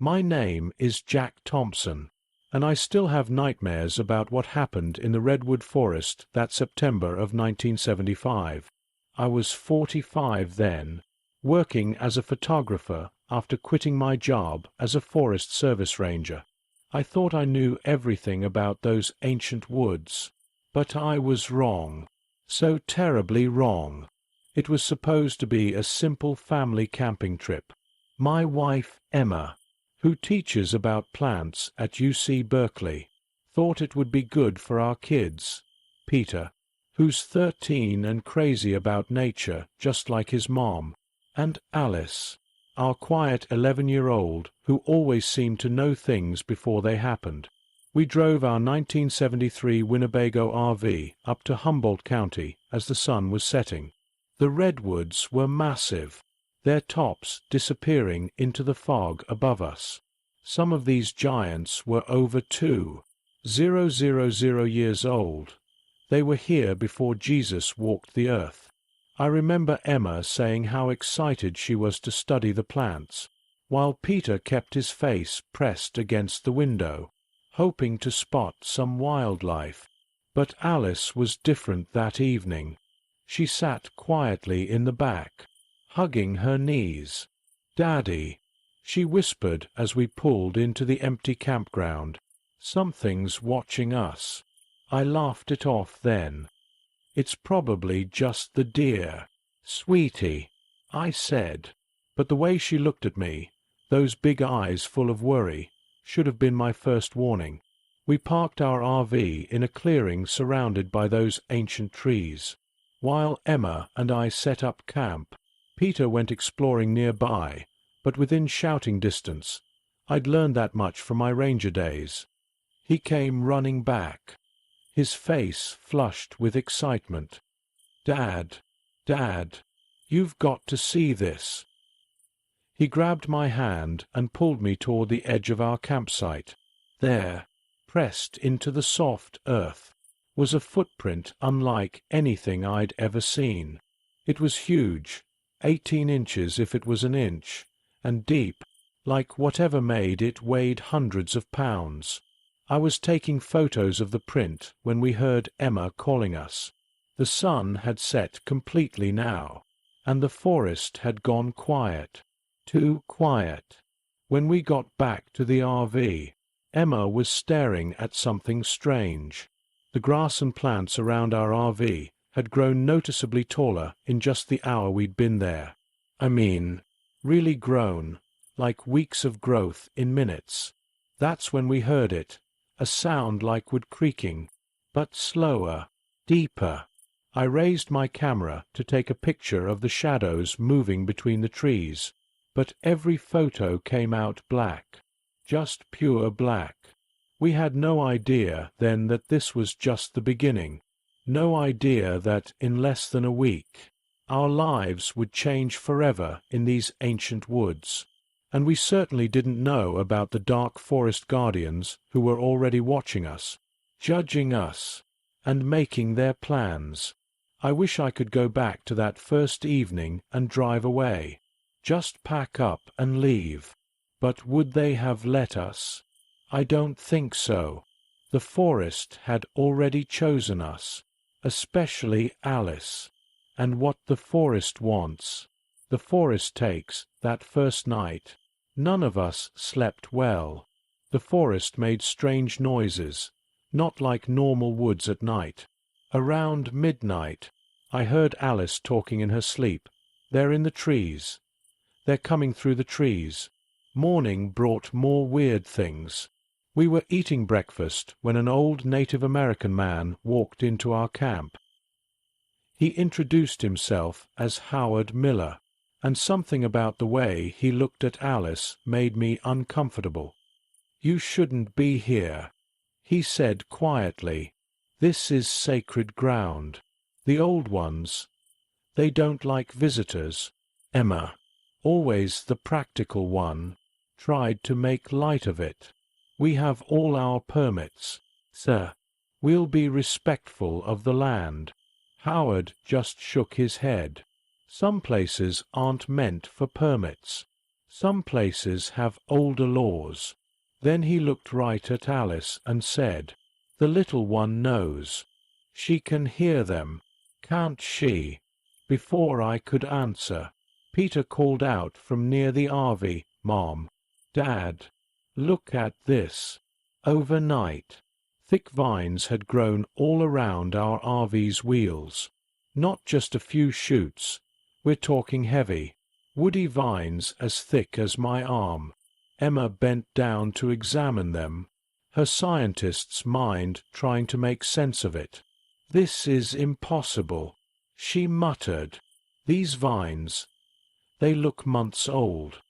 My name is Jack Thompson, and I still have nightmares about what happened in the Redwood Forest that September of 1975. I was 45 then, working as a photographer after quitting my job as a Forest Service ranger. I thought I knew everything about those ancient woods, but I was wrong, so terribly wrong. It was supposed to be a simple family camping trip. My wife, Emma, who teaches about plants at UC Berkeley, thought it would be good for our kids. Peter, who's 13 and crazy about nature just like his mom, and Alice, our quiet 11-year-old who always seemed to know things before they happened. We drove our 1973 Winnebago RV up to Humboldt County as the sun was setting. The redwoods were massive, their tops disappearing into the fog above us. Some of these giants were over 2,000 years old. They were here before Jesus walked the earth. I remember Emma saying how excited she was to study the plants, while Peter kept his face pressed against the window, hoping to spot some wildlife. But Alice was different that evening. She sat quietly in the back, hugging her knees. "Daddy," she whispered as we pulled into the empty campground, "something's watching us." I laughed it off then. "It's probably just the deer, sweetie," I said. But the way she looked at me, those big eyes full of worry, should have been my first warning. We parked our RV in a clearing surrounded by those ancient trees. While Emma and I set up camp, Peter went exploring nearby, but within shouting distance. I'd learned that much from my ranger days. He came running back, his face flushed with excitement. "Dad, Dad, you've got to see this." He grabbed my hand and pulled me toward the edge of our campsite. There, pressed into the soft earth, was a footprint unlike anything I'd ever seen. It was huge, 18 inches if it was an inch, and deep, like whatever made it weighed hundreds of pounds. I was taking photos of the print when we heard Emma calling us. The sun had set completely now, and the forest had gone quiet. Too quiet. When we got back to the RV, Emma was staring at something strange. The grass and plants around our RV had grown noticeably taller in just the hour we'd been there. I mean, really grown, like weeks of growth in minutes. That's when we heard it, a sound like wood creaking, but slower, deeper. I raised my camera to take a picture of the shadows moving between the trees, but every photo came out black, just pure black. We had no idea then that this was just the beginning, no idea that in less than a week our lives would change forever in these ancient woods. And we certainly didn't know about the dark forest guardians who were already watching us, judging us, and making their plans. I wish I could go back to that first evening and drive away, just pack up and leave. But would they have let us? I don't think so. The forest had already chosen us, especially Alice. And what the forest wants, the forest takes that first night. None of us slept well. The forest made strange noises, not like normal woods at night. Around midnight, I heard Alice talking in her sleep. "They're in the trees. They're coming through the trees." Morning brought more weird things. We were eating breakfast when an old Native American man walked into our camp. He introduced himself as Howard Miller, and something about the way he looked at Alice made me uncomfortable. "You shouldn't be here," he said quietly. "This is sacred ground. The old ones, they don't like visitors." Emma, always the practical one, tried to make light of it. "We have all our permits, sir. We'll be respectful of the land." Howard just shook his head. "Some places aren't meant for permits. Some places have older laws. Then he looked right at Alice and said, "The little one knows. She can hear them, can't she?" Before I could answer, Peter called out from near the RV, "Mom, Dad, look at this." Overnight, thick vines had grown all around our RV's wheels. Not just a few shoots, we're talking heavy, woody vines as thick as my arm. Emma bent down to examine them, her scientist's mind trying to make sense of it. "This is impossible," she muttered. "These vines, they look months old.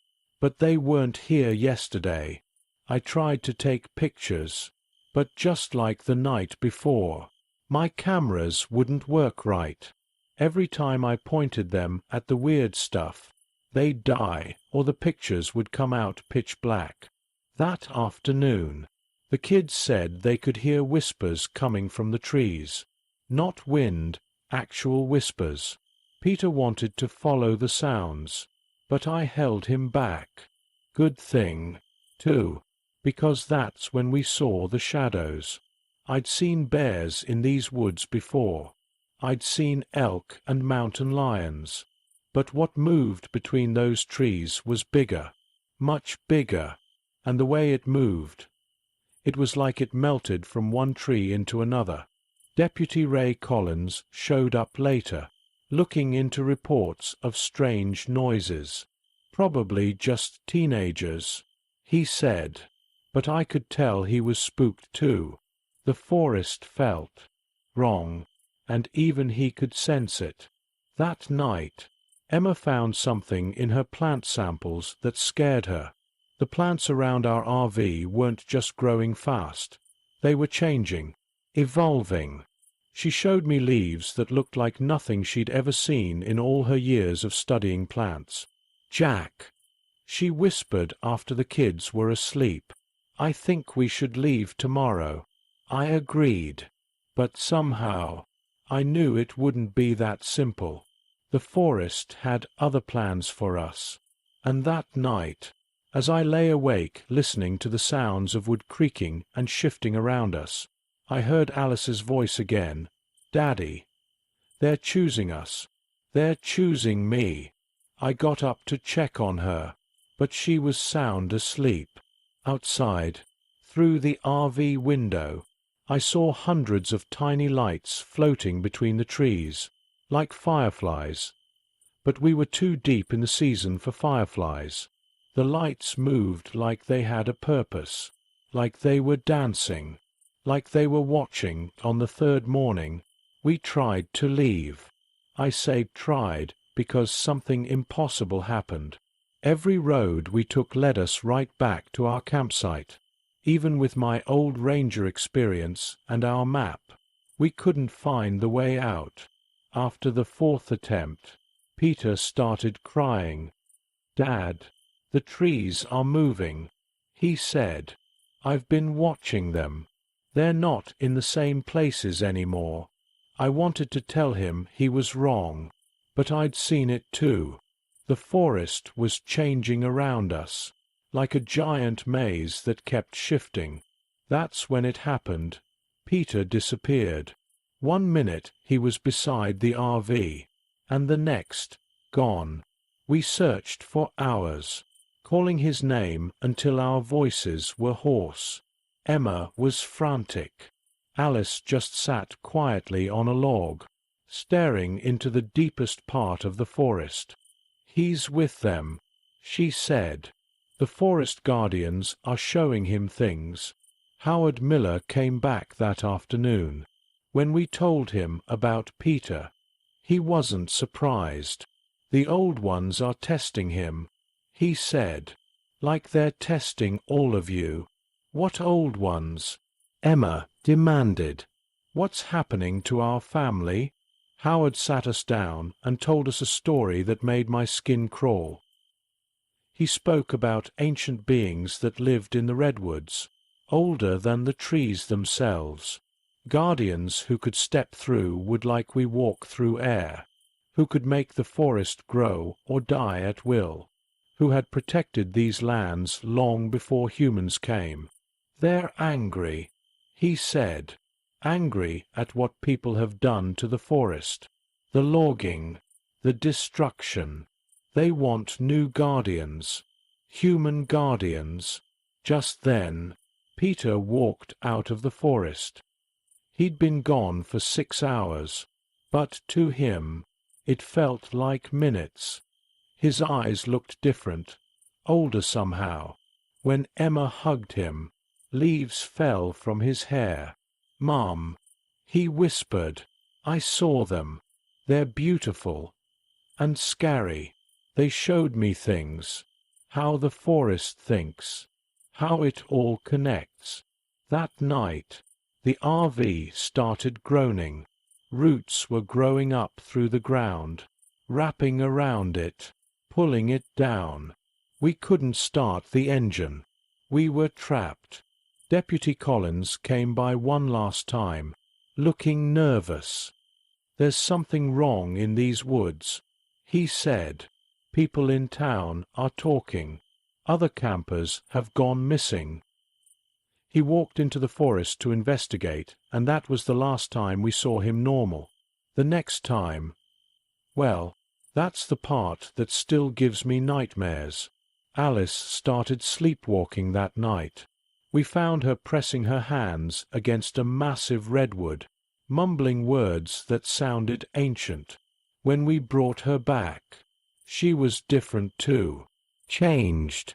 But they weren't here yesterday. I tried to take pictures, but just like the night before, my cameras wouldn't work right. Every time I pointed them at the weird stuff, they'd die or the pictures would come out pitch black." That afternoon, the kids said they could hear whispers coming from the trees. Not wind, actual whispers. Peter wanted to follow the sounds, but I held him back. Good thing, too, because that's when we saw the shadows. I'd seen bears in these woods before. I'd seen elk and mountain lions. But what moved between those trees was bigger, much bigger, and the way it moved, it was like it melted from one tree into another. Deputy Ray Collins showed up later, looking into reports of strange noises. Probably just teenagers, he said, but I could tell he was spooked too. The forest felt wrong, and even he could sense it. That night, Emma found something in her plant samples that scared her. The plants around our RV weren't just growing fast. They were changing, evolving. She showed me leaves that looked like nothing she'd ever seen in all her years of studying plants. "Jack," she whispered after the kids were asleep, "I think we should leave tomorrow." I agreed. But somehow, I knew it wouldn't be that simple. The forest had other plans for us. And that night, as I lay awake listening to the sounds of wood creaking and shifting around us, I heard Alice's voice again. "Daddy, they're choosing us. They're choosing me." I got up to check on her, but she was sound asleep. Outside, through the RV window, I saw hundreds of tiny lights floating between the trees, like fireflies. But we were too deep in the season for fireflies. The lights moved like they had a purpose, like they were dancing, like they were watching. On the third morning, we tried to leave. I say tried because something impossible happened. Every road we took led us right back to our campsite. Even with my old ranger experience and our map, we couldn't find the way out. After the fourth attempt, Peter started crying. "Dad, the trees are moving," he said. "I've been watching them. They're not in the same places anymore." I wanted to tell him he was wrong, but I'd seen it too. The forest was changing around us, like a giant maze that kept shifting. That's when it happened. Peter disappeared. 1 minute he was beside the RV, and the next, gone. We searched for hours, calling his name until our voices were hoarse. Emma was frantic. Alice just sat quietly on a log, staring into the deepest part of the forest. "He's with them," she said. "The forest guardians are showing him things." Howard Miller came back that afternoon. When we told him about Peter, he wasn't surprised. "The old ones are testing him," he said. "Like they're testing all of you." "What old ones?" Emma demanded. "What's happening to our family?" Howard sat us down and told us a story that made my skin crawl. He spoke about ancient beings that lived in the redwoods, older than the trees themselves. Guardians who could step through wood like we walk through air, who could make the forest grow or die at will, who had protected these lands long before humans came. "They're angry," he said. "Angry at what people have done to the forest. The logging, the destruction. They want new guardians. Human guardians." Just then, Peter walked out of the forest. He'd been gone for 6 hours, but to him, it felt like minutes. His eyes looked different, older somehow. When Emma hugged him, leaves fell from his hair. "Mom," he whispered, "I saw them. They're beautiful. And scary. They showed me things. How the forest thinks. How it all connects." That night, the RV started groaning. Roots were growing up through the ground, wrapping around it, pulling it down. We couldn't start the engine. We were trapped. Deputy Collins came by one last time, looking nervous. "There's something wrong in these woods," he said. "People in town are talking. Other campers have gone missing." He walked into the forest to investigate, and that was the last time we saw him normal. The next time, well, that's the part that still gives me nightmares. Alice started sleepwalking that night. We found her pressing her hands against a massive redwood, mumbling words that sounded ancient. When we brought her back, she was different too. Changed.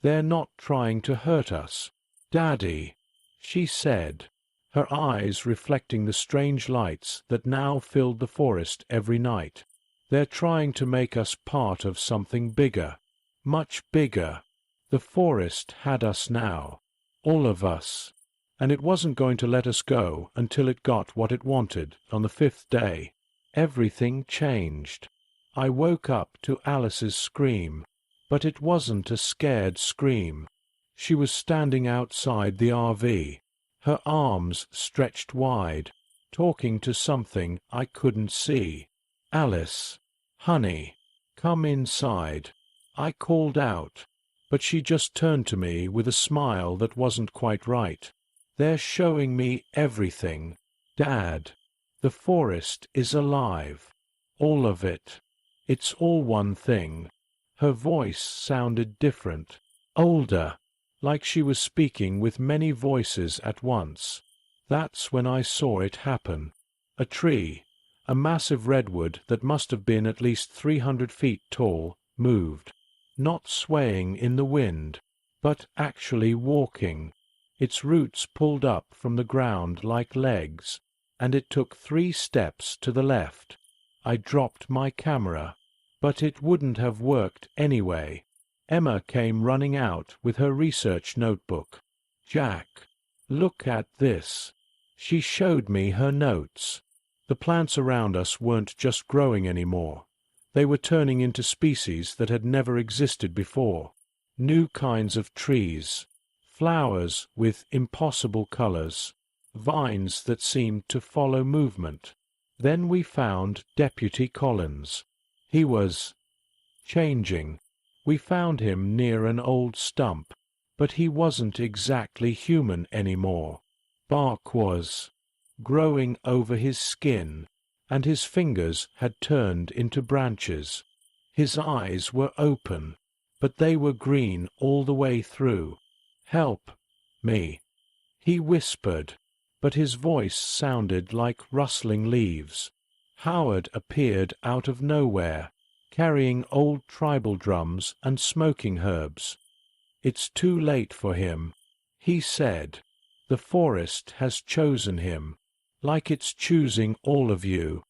"They're not trying to hurt us, Daddy," she said, her eyes reflecting the strange lights that now filled the forest every night. "They're trying to make us part of something bigger, much bigger. The forest had us now, all of us, and it wasn't going to let us go until it got what it wanted. On the 5th day, everything changed. I woke up to Alice's scream, but it wasn't a scared scream. She was standing outside the RV, her arms stretched wide, talking to something I couldn't see. 'Alice, honey, come inside.' I called out, but she just turned to me with a smile that wasn't quite right. 'They're showing me everything, Dad. The forest is alive. All of it. It's all one thing.' Her voice sounded different, older, like she was speaking with many voices at once. That's when I saw it happen. A tree, a massive redwood that must have been at least 300 feet tall, moved, not swaying in the wind, but actually walking. Its roots pulled up from the ground like legs, and it took 3 steps to the left. I dropped my camera, but it wouldn't have worked anyway. Emma came running out with her research notebook. 'Jack, look at this.' She showed me her notes. The plants around us weren't just growing anymore. They were turning into species that had never existed before. New kinds of trees, flowers with impossible colors, vines that seemed to follow movement. Then we found Deputy Collins. He was changing. We found him near an old stump, but he wasn't exactly human anymore. Bark was growing over his skin, and his fingers had turned into branches. His eyes were open, but they were green all the way through. 'Help me,' he whispered, but his voice sounded like rustling leaves. Howard appeared out of nowhere, carrying old tribal drums and smoking herbs. 'It's too late for him,' he said. 'The forest has chosen him, like it's choosing all of you.'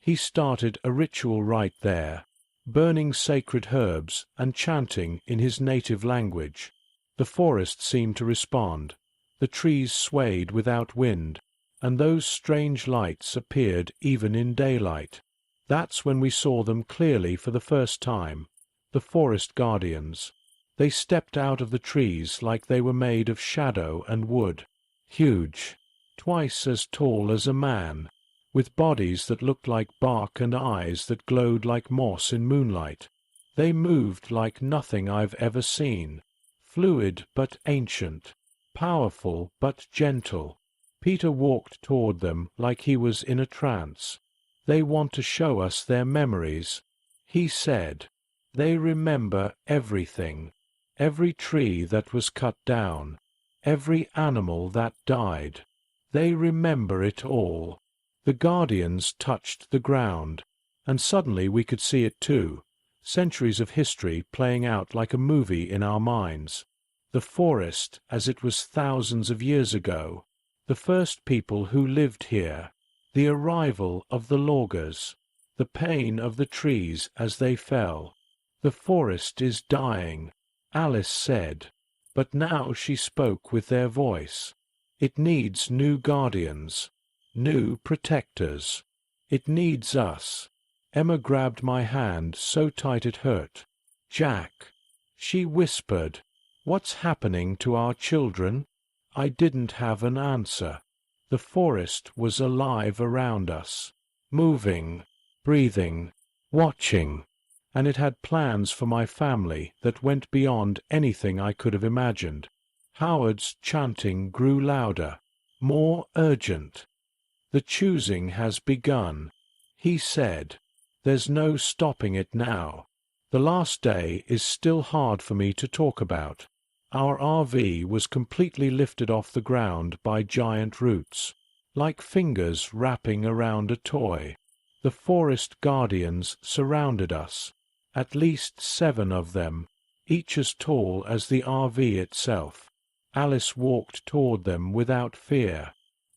He started a ritual right there, burning sacred herbs and chanting in his native language. The forest seemed to respond. The trees swayed without wind, and those strange lights appeared even in daylight. That's when we saw them clearly for the first time, the forest guardians. They stepped out of the trees like they were made of shadow and wood, huge, twice as tall as a man, with bodies that looked like bark and eyes that glowed like moss in moonlight. They moved like nothing I've ever seen, fluid but ancient, powerful but gentle. Peter walked toward them like he was in a trance. They want to show us their memories, he said. They remember everything, every tree that was cut down, every animal that died. They remember it all. The guardians touched the ground, and suddenly we could see it too, centuries of history playing out like a movie in our minds. The forest as it was thousands of years ago, the first people who lived here, the arrival of the loggers, the pain of the trees as they fell. The forest is dying, Alice said, but now she spoke with their voice. It needs new guardians, new protectors. It needs us. Emma grabbed my hand so tight it hurt. Jack, she whispered, what's happening to our children? I didn't have an answer. The forest was alive around us, moving, breathing, watching, and it had plans for my family that went beyond anything I could have imagined. Howard's chanting grew louder, more urgent. The choosing has begun, he said. There's no stopping it now. The last day is still hard for me to talk about. Our RV was completely lifted off the ground by giant roots, like fingers wrapping around a toy. The forest guardians surrounded us, at least 7 of them, each as tall as the RV itself. Alice walked toward them without fear.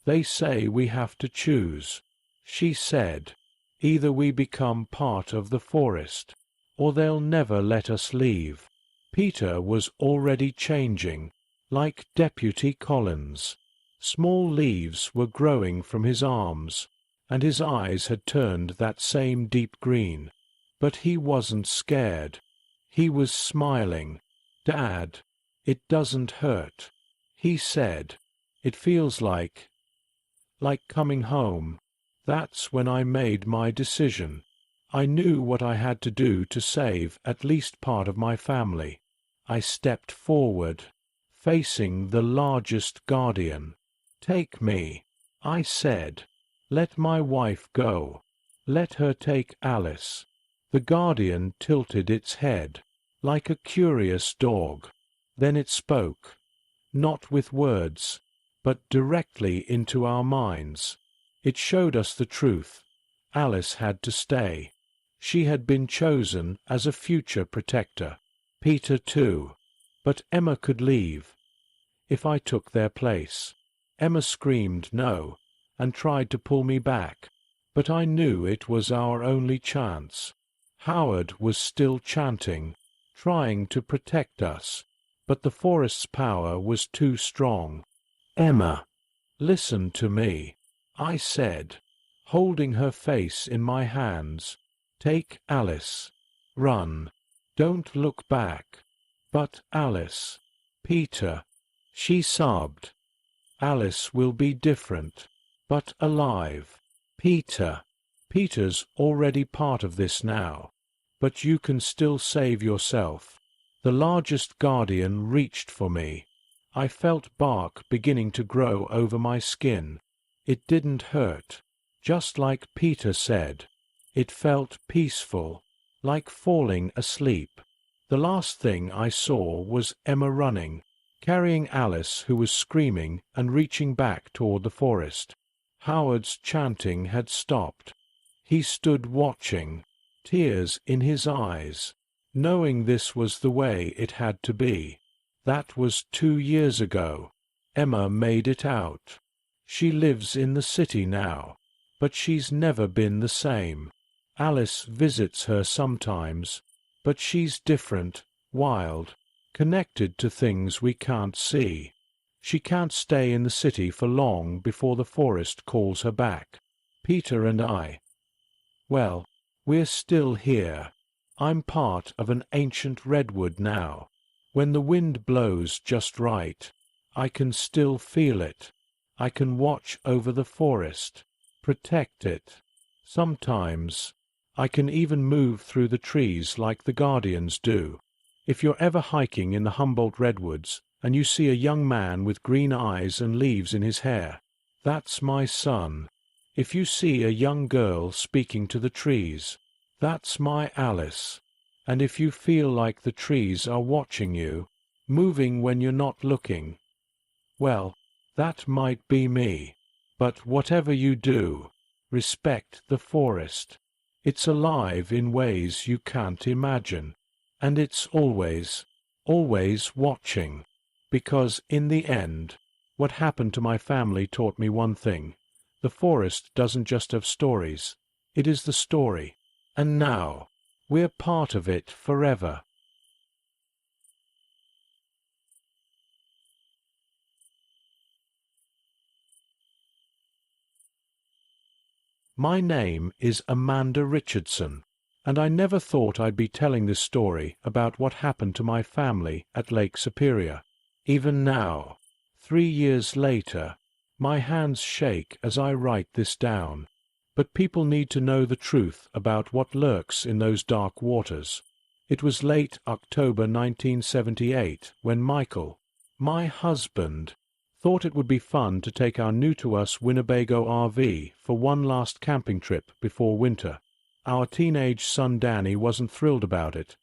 They say we have to choose, she said. Either we become part of the forest, or they'll never let us leave. Peter was already changing, like Deputy Collins. Small leaves were growing from his arms, and his eyes had turned that same deep green. But he wasn't scared. He was smiling. Dad, it doesn't hurt, he said. It feels like coming home. That's when I made my decision. I knew what I had to do to save at least part of my family. I stepped forward, facing the largest guardian. Take me, I said. Let my wife go. Let her take Alice. The guardian tilted its head, like a curious dog. Then it spoke, not with words, but directly into our minds. It showed us the truth. Alice had to stay. She had been chosen as a future protector. Peter too. But Emma could leave, if I took their place. Emma screamed no, and tried to pull me back, but I knew it was our only chance. Howard was still chanting, trying to protect us, but the forest's power was too strong. Emma, listen to me, I said, holding her face in my hands. Take Alice. Run. Don't look back. But Alice, Peter, she sobbed. Alice will be different, but alive. Peter's already part of this now, but you can still save yourself. The largest guardian reached for me. I felt bark beginning to grow over my skin. It didn't hurt, just like Peter said. It felt peaceful, like falling asleep. The last thing I saw was Emma running, carrying Alice, who was screaming and reaching back toward the forest. Howard's chanting had stopped. He stood watching, tears in his eyes, knowing this was the way it had to be. That was 2 years ago. Emma made it out. She lives in the city now, but she's never been the same. Alice visits her sometimes, but she's different, wild, connected to things we can't see. She can't stay in the city for long before the forest calls her back. Peter and I, well, we're still here. I'm part of an ancient redwood now. When the wind blows just right, I can still feel it. I can watch over the forest, protect it. Sometimes I can even move through the trees like the guardians do. If you're ever hiking in the Humboldt Redwoods and you see a young man with green eyes and leaves in his hair, that's my son. If you see a young girl speaking to the trees, that's my Alice. And if you feel like the trees are watching you, moving when you're not looking, well, that might be me. But whatever you do, respect the forest. It's alive in ways you can't imagine. And it's always, always watching. Because in the end, what happened to my family taught me one thing. The forest doesn't just have stories. It is the story. And now, we're part of it forever. My name is Amanda Richardson, and I never thought I'd be telling this story about what happened to my family at Lake Superior. Even now, 3 years later, my hands shake as I write this down. But people need to know the truth about what lurks in those dark waters. It was late October 1978 when Michael, my husband, thought it would be fun to take our new-to-us Winnebago RV for one last camping trip before winter. Our teenage son Danny wasn't thrilled about it.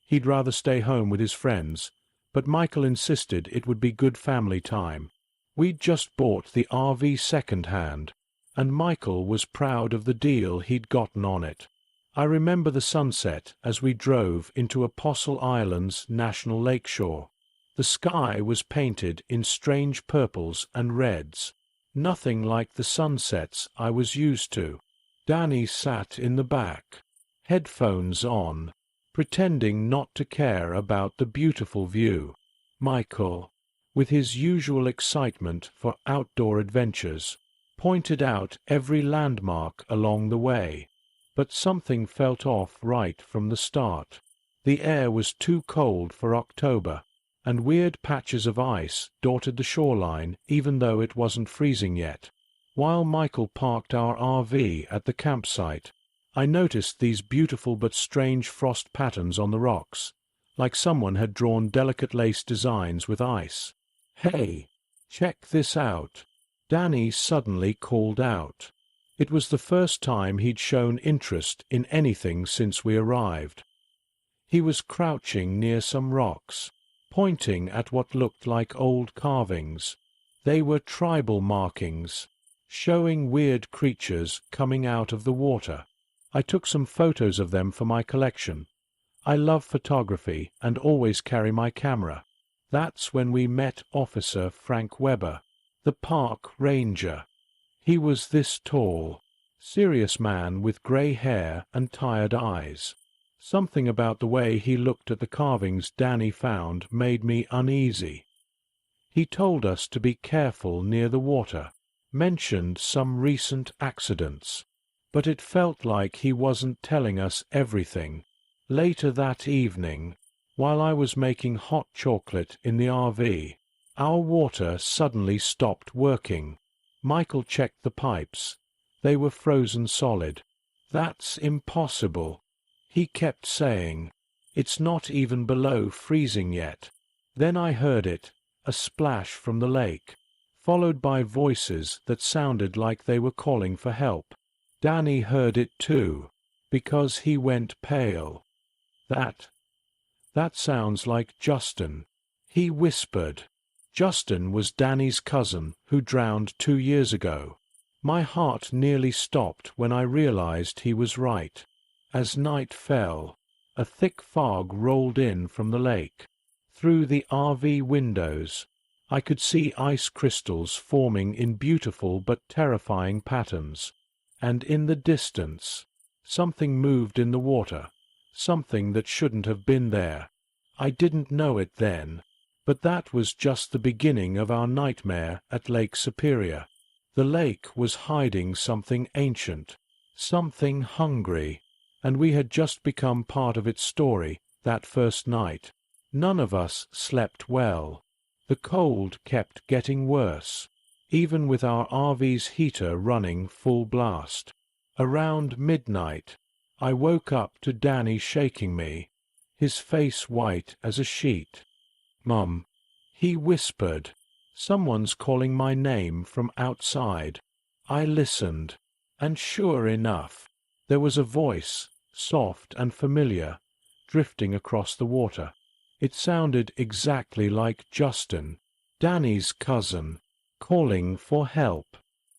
He'd rather stay home with his friends, but Michael insisted it would be good family time. We'd just bought the RV second-hand, and Michael was proud of the deal he'd gotten on it. I remember the sunset as we drove into Apostle Island's National Lakeshore. The sky was painted in strange purples and reds, nothing like the sunsets I was used to. Danny sat in the back, headphones on, pretending not to care about the beautiful view. Michael, with his usual excitement for outdoor adventures, pointed out every landmark along the way. But something felt off right from the start. The air was too cold for October, and weird patches of ice dotted the shoreline even though it wasn't freezing yet. While Michael parked our RV at the campsite, I noticed these beautiful but strange frost patterns on the rocks, like someone had drawn delicate lace designs with ice. "Hey, check this out!" Danny suddenly called out. It was the first time he'd shown interest in anything since we arrived. He was crouching near some rocks, pointing at what looked like old carvings. They were tribal markings, showing weird creatures coming out of the water. I took some photos of them for my collection. I love photography and always carry my camera. That's when we met Officer Frank Weber, the park ranger. He was this tall, serious man with gray hair and tired eyes. Something about the way he looked at the carvings Danny found made me uneasy. He told us to be careful near the water, mentioned some recent accidents, but it felt like he wasn't telling us everything. Later that evening, while I was making hot chocolate in the RV, our water suddenly stopped working. Michael checked the pipes. They were frozen solid. "That's impossible," he kept saying. "It's not even below freezing yet." Then I heard it, a splash from the lake, followed by voices that sounded like they were calling for help. Danny heard it too, because he went pale. That sounds like Justin," he whispered. Justin was Danny's cousin who drowned 2 years ago. My heart nearly stopped when I realized he was right. As night fell, a thick fog rolled in from the lake. Through the RV windows, I could see ice crystals forming in beautiful but terrifying patterns. And in the distance, something moved in the water, something that shouldn't have been there. I didn't know it then, but that was just the beginning of our nightmare at Lake Superior. The lake was hiding something ancient, something hungry, and we had just become part of its story that first night. None of us slept well. The cold kept getting worse, even with our RV's heater running full blast. Around midnight, I woke up to Danny shaking me, his face white as a sheet. "Mum," he whispered, "someone's calling my name from outside." I listened, and sure enough, there was a voice, soft and familiar, drifting across the water. It sounded exactly like Justin, Danny's cousin, calling for help.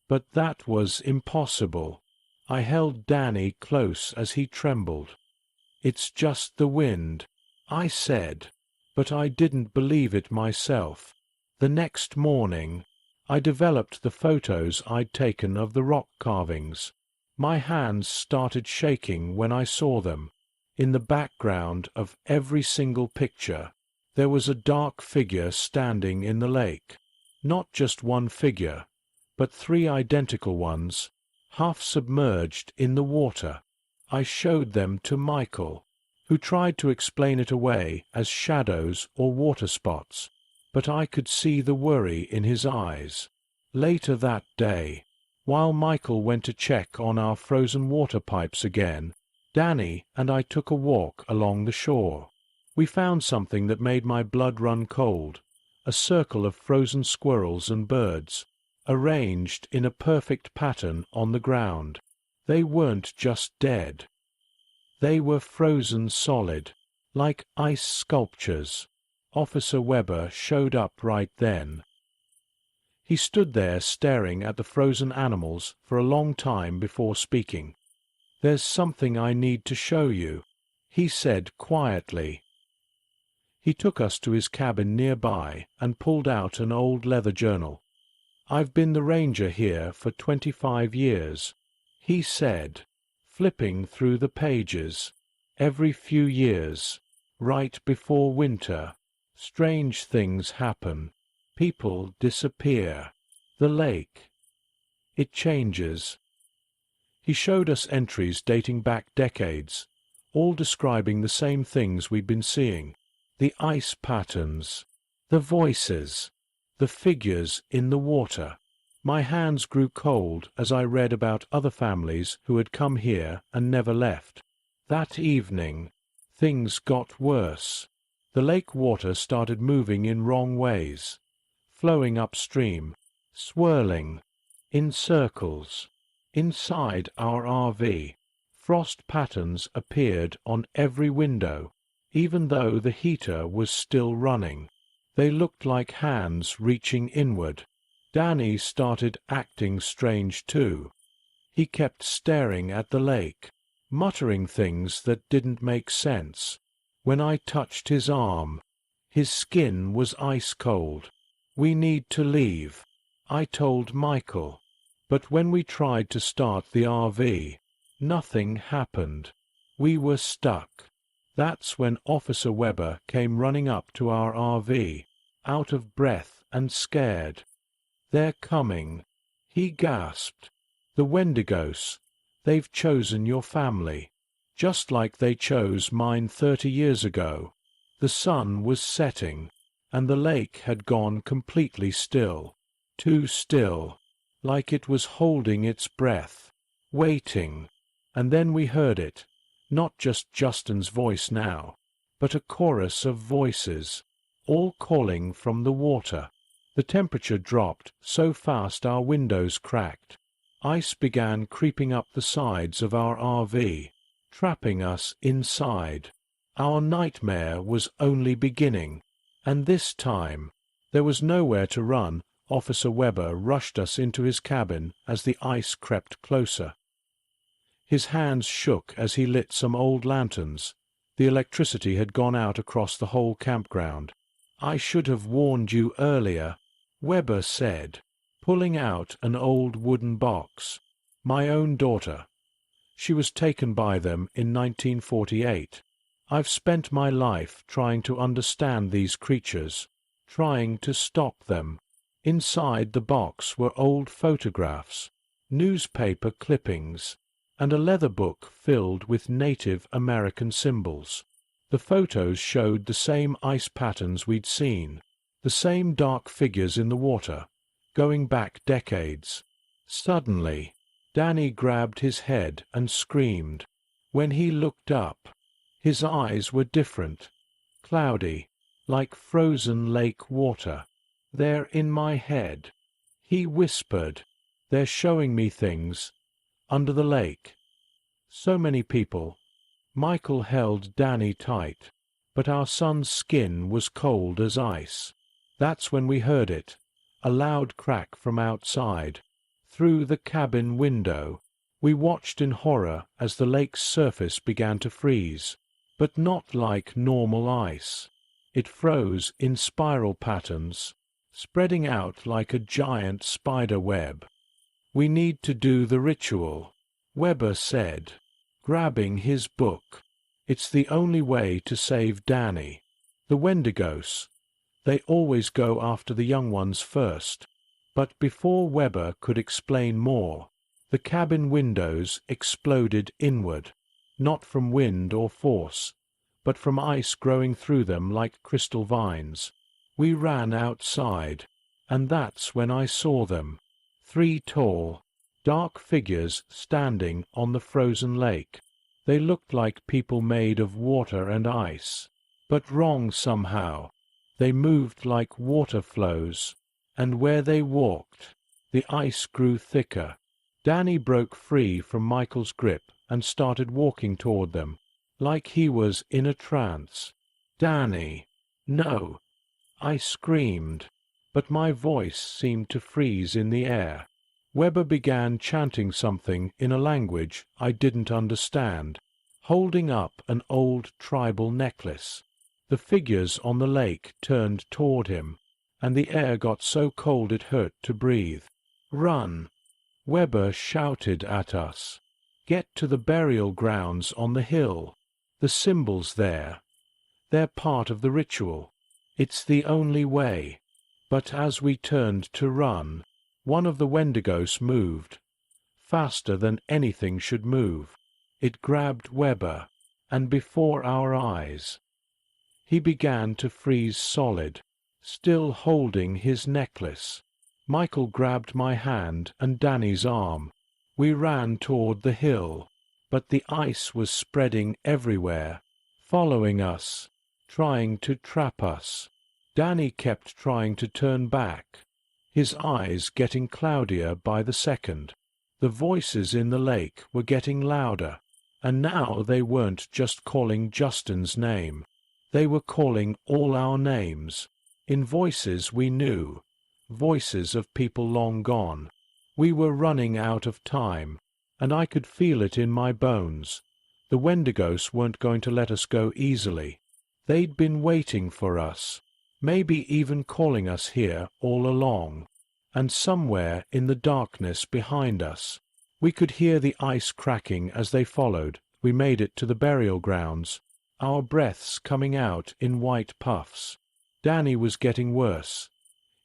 But that was impossible. I held Danny close as he trembled. "It's just the wind," I said, but I didn't believe it myself. The next morning, I developed the photos I'd taken of the rock carvings. My hands started shaking when I saw them. In the background of every single picture, there was a dark figure standing in the lake. Not just one figure, but three identical ones, half submerged in the water. I showed them to Michael, who tried to explain it away as shadows or water spots, but I could see the worry in his eyes. Later that day, while Michael went to check on our frozen water pipes again, Danny and I took a walk along the shore. We found something that made my blood run cold, a circle of frozen squirrels and birds, arranged in a perfect pattern on the ground. They weren't just dead. They were frozen solid, like ice sculptures. Officer Weber showed up right then. He stood there staring at the frozen animals for a long time before speaking. "There's something I need to show you," he said quietly. He took us to his cabin nearby and pulled out an old leather journal. "I've been the ranger here for 25 years," he said, flipping through the pages. "Every few years, right before winter, strange things happen. People disappear. The lake, it changes." He showed us entries dating back decades, all describing the same things we'd been seeing. The ice patterns, the voices, the figures in the water. My hands grew cold as I read about other families who had come here and never left. That evening, things got worse. The lake water started moving in wrong ways, flowing upstream, swirling, in circles. Inside our RV, frost patterns appeared on every window, even though the heater was still running. They looked like hands reaching inward. Danny started acting strange too. He kept staring at the lake, muttering things that didn't make sense. When I touched his arm, his skin was ice cold. "We need to leave," I told Michael. But when we tried to start the RV, nothing happened. We were stuck. That's when Officer Weber came running up to our RV, out of breath and scared. "They're coming," he gasped. "The Wendigos. They've chosen your family, just like they chose mine 30 years ago." The sun was setting, and the lake had gone completely still. Too still, like it was holding its breath, waiting. And then we heard it. Not just Justin's voice now, but a chorus of voices, all calling from the water. The temperature dropped so fast our windows cracked. Ice began creeping up the sides of our RV, trapping us inside. Our nightmare was only beginning, and this time, there was nowhere to run. Officer Weber rushed us into his cabin as the ice crept closer. His hands shook as he lit some old lanterns. The electricity had gone out across the whole campground. "I should have warned you earlier," Weber said, pulling out an old wooden box. "My own daughter. She was taken by them in 1948. I've spent my life trying to understand these creatures, trying to stop them." Inside the box were old photographs, newspaper clippings, and a leather book filled with Native American symbols. The photos showed the same ice patterns we'd seen, the same dark figures in the water, going back decades. Suddenly, Danny grabbed his head and screamed. When he looked up, his eyes were different, cloudy, like frozen lake water. "They're in my head," he whispered. "They're showing me things. Under the lake. So many people." Michael held Danny tight, but our son's skin was cold as ice. That's when we heard it, a loud crack from outside. Through the cabin window, we watched in horror as the lake's surface began to freeze, but not like normal ice. It froze in spiral patterns, spreading out like a giant spider web. "We need to do the ritual," Weber said, grabbing his book. "It's the only way to save Danny. The Wendigos, they always go after the young ones first." But before Weber could explain more, the cabin windows exploded inward, not from wind or force, but from ice growing through them like crystal vines. We ran outside, and that's when I saw them. 3 tall, dark figures standing on the frozen lake. They looked like people made of water and ice, but wrong somehow. They moved like water flows, and where they walked, the ice grew thicker. Danny broke free from Michael's grip and started walking toward them, like he was in a trance. "Danny!" "No!" I screamed, but my voice seemed to freeze in the air. Weber began chanting something in a language I didn't understand, holding up an old tribal necklace. The figures on the lake turned toward him, and the air got so cold it hurt to breathe. "Run!" Weber shouted at us. "Get to the burial grounds on the hill. The symbols there. They're part of the ritual. It's the only way." But as we turned to run, one of the Wendigos moved, faster than anything should move. It grabbed Weber, and before our eyes, he began to freeze solid, still holding his necklace. Michael grabbed my hand and Danny's arm. We ran toward the hill, but the ice was spreading everywhere, following us, trying to trap us. Danny kept trying to turn back, his eyes getting cloudier by the second. The voices in the lake were getting louder, and now they weren't just calling Justin's name. They were calling all our names, in voices we knew, voices of people long gone. We were running out of time, and I could feel it in my bones. The Wendigos weren't going to let us go easily. They'd been waiting for us, maybe even calling us here all along. And somewhere in the darkness behind us, we could hear the ice cracking as they followed. We made it to the burial grounds, our breaths coming out in white puffs. Danny was getting worse.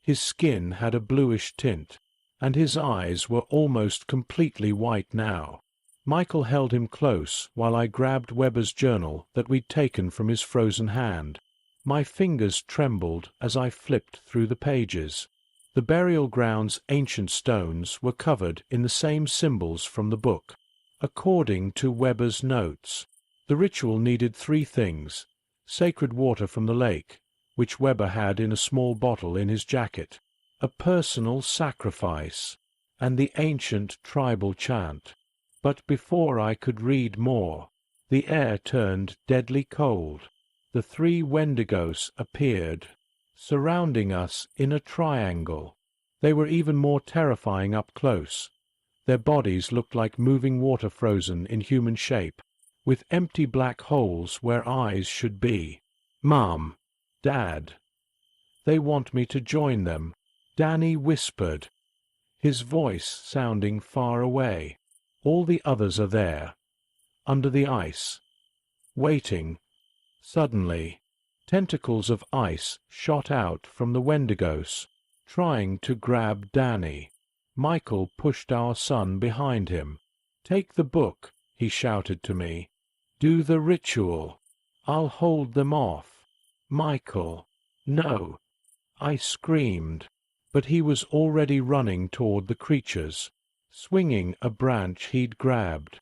His skin had a bluish tint, and his eyes were almost completely white now. Michael held him close while I grabbed Weber's journal that we'd taken from his frozen hand. My fingers trembled as I flipped through the pages. The burial ground's ancient stones were covered in the same symbols from the book. According to Weber's notes, the ritual needed 3 things: sacred water from the lake, which Weber had in a small bottle in his jacket, a personal sacrifice, and the ancient tribal chant. But before I could read more, the air turned deadly cold. The 3 Wendigos appeared, surrounding us in a triangle. They were even more terrifying up close. Their bodies looked like moving water frozen in human shape, with empty black holes where eyes should be. "Mom, Dad, they want me to join them," Danny whispered, his voice sounding far away. "All the others are there, under the ice, waiting." Suddenly, tentacles of ice shot out from the Wendigos, trying to grab Danny. Michael pushed our son behind him. "Take the book," he shouted to me. "Do the ritual. I'll hold them off." "Michael, no!" I screamed, but he was already running toward the creatures, swinging a branch he'd grabbed.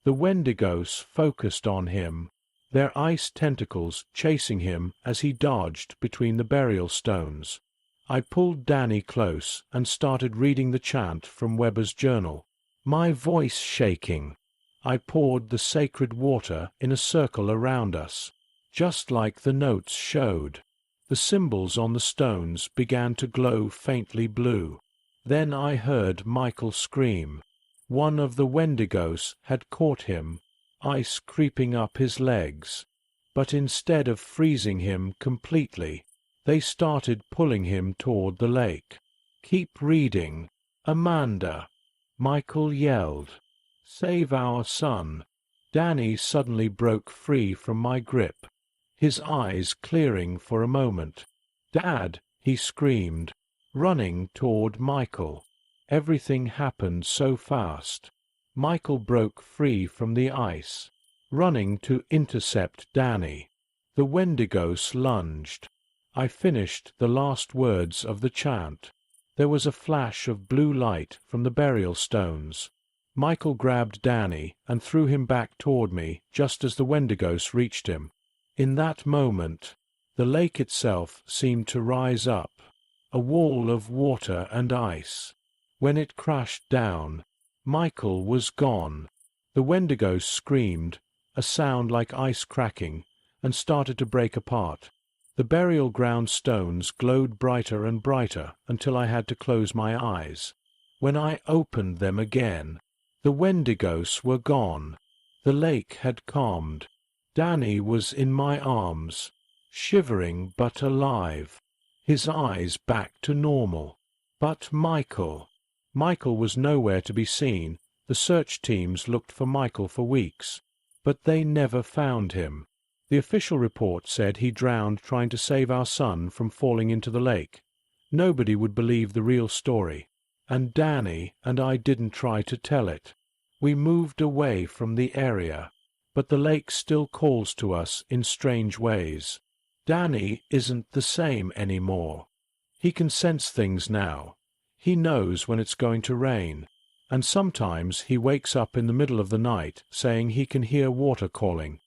The Wendigos focused on him, their ice tentacles chasing him as he dodged between the burial stones. I pulled Danny close and started reading the chant from Weber's journal, my voice shaking. I poured the sacred water in a circle around us, just like the notes showed. The symbols on the stones began to glow faintly blue. Then I heard Michael scream. One of the Wendigos had caught him, ice creeping up his legs. But instead of freezing him completely, they started pulling him toward the lake. "Keep reading, Amanda," Michael yelled. "Save our son." Danny suddenly broke free from my grip, his eyes clearing for a moment. "Dad!" he screamed, running toward Michael. Everything happened so fast. Michael broke free from the ice, running to intercept Danny. The Wendigos lunged. I finished the last words of the chant. There was a flash of blue light from the burial stones. Michael grabbed Danny and threw him back toward me just as the Wendigos reached him. In that moment, the lake itself seemed to rise up, a wall of water and ice. When it crashed down, Michael was gone. The Wendigos screamed, a sound like ice cracking, and started to break apart. The burial ground stones glowed brighter and brighter until I had to close my eyes. When I opened them again, the Wendigos were gone. The lake had calmed. Danny was in my arms, shivering but alive, his eyes back to normal. But Michael was nowhere to be seen. The search teams looked for Michael for weeks, but they never found him. The official report said he drowned trying to save our son from falling into the lake. Nobody would believe the real story, and Danny and I didn't try to tell it. We moved away from the area, but the lake still calls to us in strange ways. Danny isn't the same anymore. He can sense things now. He knows when it's going to rain, and sometimes he wakes up in the middle of the night saying he can hear water calling.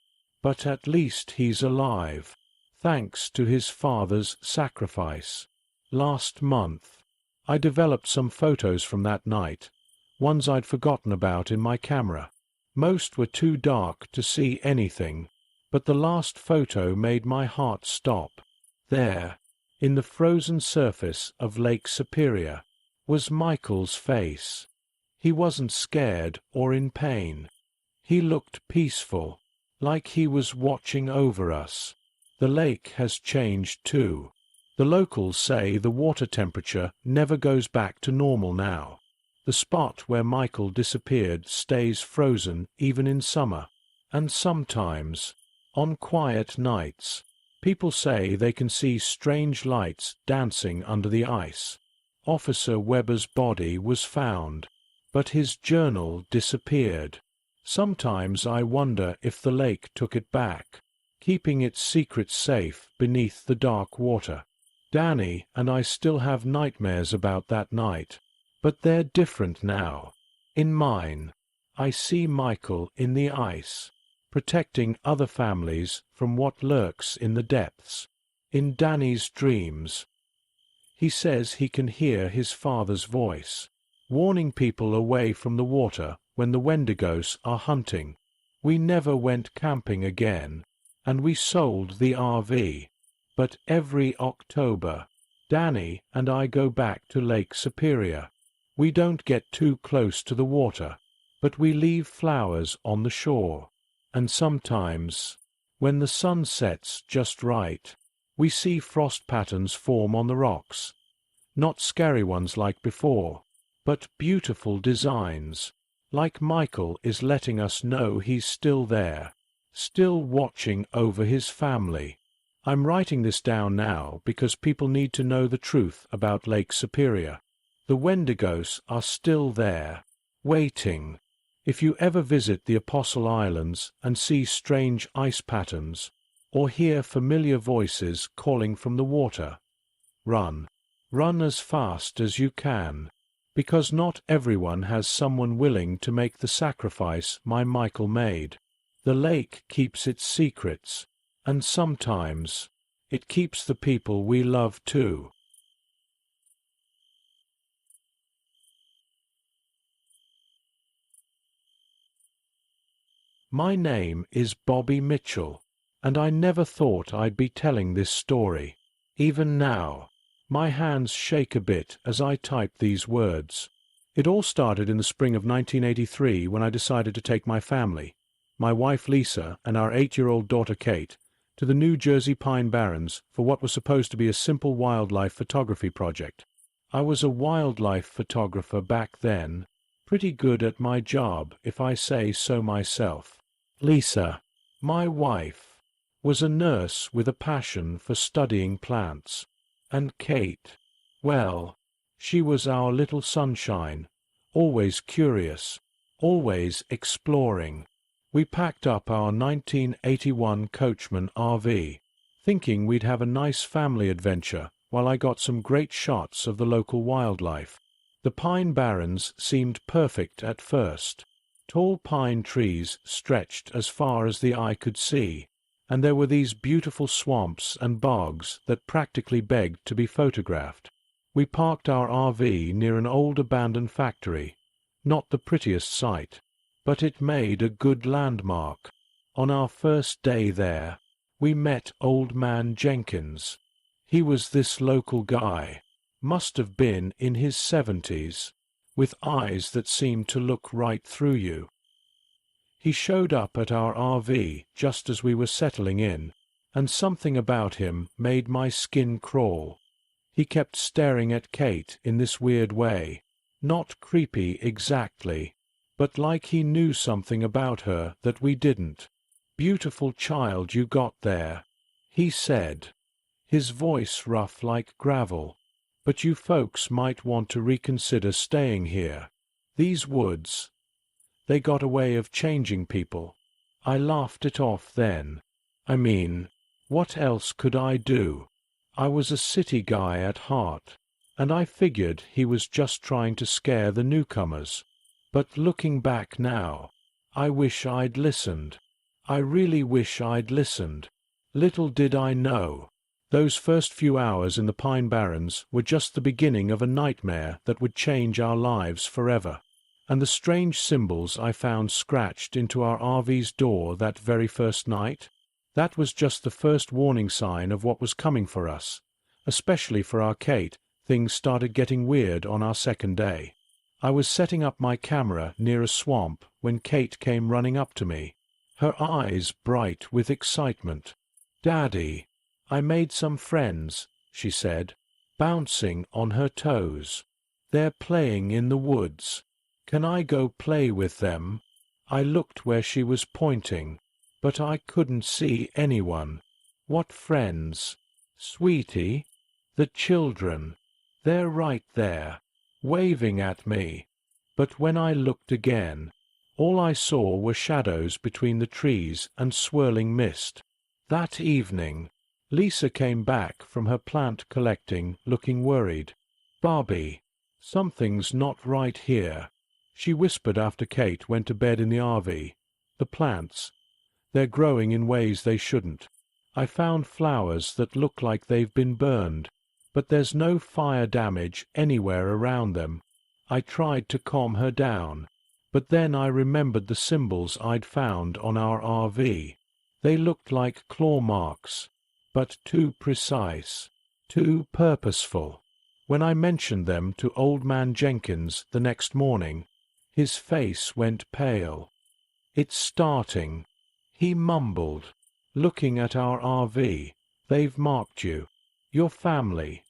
But at least he's alive, thanks to his father's sacrifice. Last month, I developed some photos from that night, ones I'd forgotten about in my camera. Most were too dark to see anything, but the last photo made my heart stop. There, in the frozen surface of Lake Superior, was Michael's face. He wasn't scared or in pain. He looked peaceful, like he was watching over us. The lake has changed too. The locals say the water temperature never goes back to normal now. The spot where Michael disappeared stays frozen even in summer, and sometimes, on quiet nights, people say they can see strange lights dancing under the ice. Officer Weber's body was found, but his journal disappeared. Sometimes I wonder if the lake took it back, keeping its secrets safe beneath the dark water. Danny and I still have nightmares about that night, but they're different now. In mine, I see Michael in the ice, protecting other families from what lurks in the depths. In Danny's dreams, he says he can hear his father's voice, warning people away from the water when the Wendigos are hunting. We never went camping again, and we sold the RV. But every October, Danny and I go back to Lake Superior. We don't get too close to the water, but we leave flowers on the shore. And sometimes, when the sun sets just right, we see frost patterns form on the rocks. Not scary ones like before, but beautiful designs, like Michael is letting us know he's still there, still watching over his family. I'm writing this down now because people need to know the truth about Lake Superior. The Wendigos are still there, waiting. If you ever visit the Apostle Islands and see strange ice patterns, or hear familiar voices calling from the water, run. Run as fast as you can, Because not everyone has someone willing to make the sacrifice my Michael made. The lake keeps its secrets, and sometimes it keeps the people we love too. My name is Bobby Mitchell, and I never thought I'd be telling this story. Even now, my hands shake a bit as I type these words. It all started in the spring of 1983 when I decided to take my family, my wife Lisa and our 8-year-old daughter Kate, to the New Jersey Pine Barrens for what was supposed to be a simple wildlife photography project. I was a wildlife photographer back then, pretty good at my job if I say so myself. Lisa, my wife, was a nurse with a passion for studying plants. And Kate, well, she was our little sunshine, always curious, always exploring. We packed up our 1981 Coachman RV, thinking we'd have a nice family adventure while I got some great shots of the local wildlife. The Pine Barrens seemed perfect at first. Tall pine trees stretched as far as the eye could see, and there were these beautiful swamps and bogs that practically begged to be photographed. We parked our RV near an old abandoned factory, not the prettiest sight, but it made a good landmark. On our first day there, we met Old Man Jenkins. He was this local guy, must have been in his 70s, with eyes that seemed to look right through you. He showed up at our RV just as we were settling in, and something about him made my skin crawl. He kept staring at Kate in this weird way, not creepy exactly, but like he knew something about her that we didn't. "Beautiful child you got there," he said, his voice rough like gravel. "But you folks might want to reconsider staying here. These woods, they got a way of changing people." I laughed it off then. I mean, what else could I do? I was a city guy at heart, and I figured he was just trying to scare the newcomers. But looking back now, I wish I'd listened. I really wish I'd listened. Little did I know, those first few hours in the Pine Barrens were just the beginning of a nightmare that would change our lives forever. And the strange symbols I found scratched into our RV's door that very first night, that was just the first warning sign of what was coming for us. Especially for our Kate, things started getting weird on our second day. I was setting up my camera near a swamp when Kate came running up to me, her eyes bright with excitement. "Daddy, I made some friends," she said, bouncing on her toes. "They're playing in the woods. Can I go play with them?" I looked where she was pointing, but I couldn't see anyone. "What friends?" "Sweetie, the children. They're right there, waving at me." But when I looked again, all I saw were shadows between the trees and swirling mist. That evening, Lisa came back from her plant collecting looking worried. "Bobby, something's not right here," she whispered after Kate went to bed in the RV. "The plants, they're growing in ways they shouldn't. I found flowers that look like they've been burned, but there's no fire damage anywhere around them." I tried to calm her down, but then I remembered the symbols I'd found on our RV. They looked like claw marks, but too precise, too purposeful. When I mentioned them to Old Man Jenkins the next morning, his face went pale. "It's starting," he mumbled, looking at our RV. "They've marked you, your family,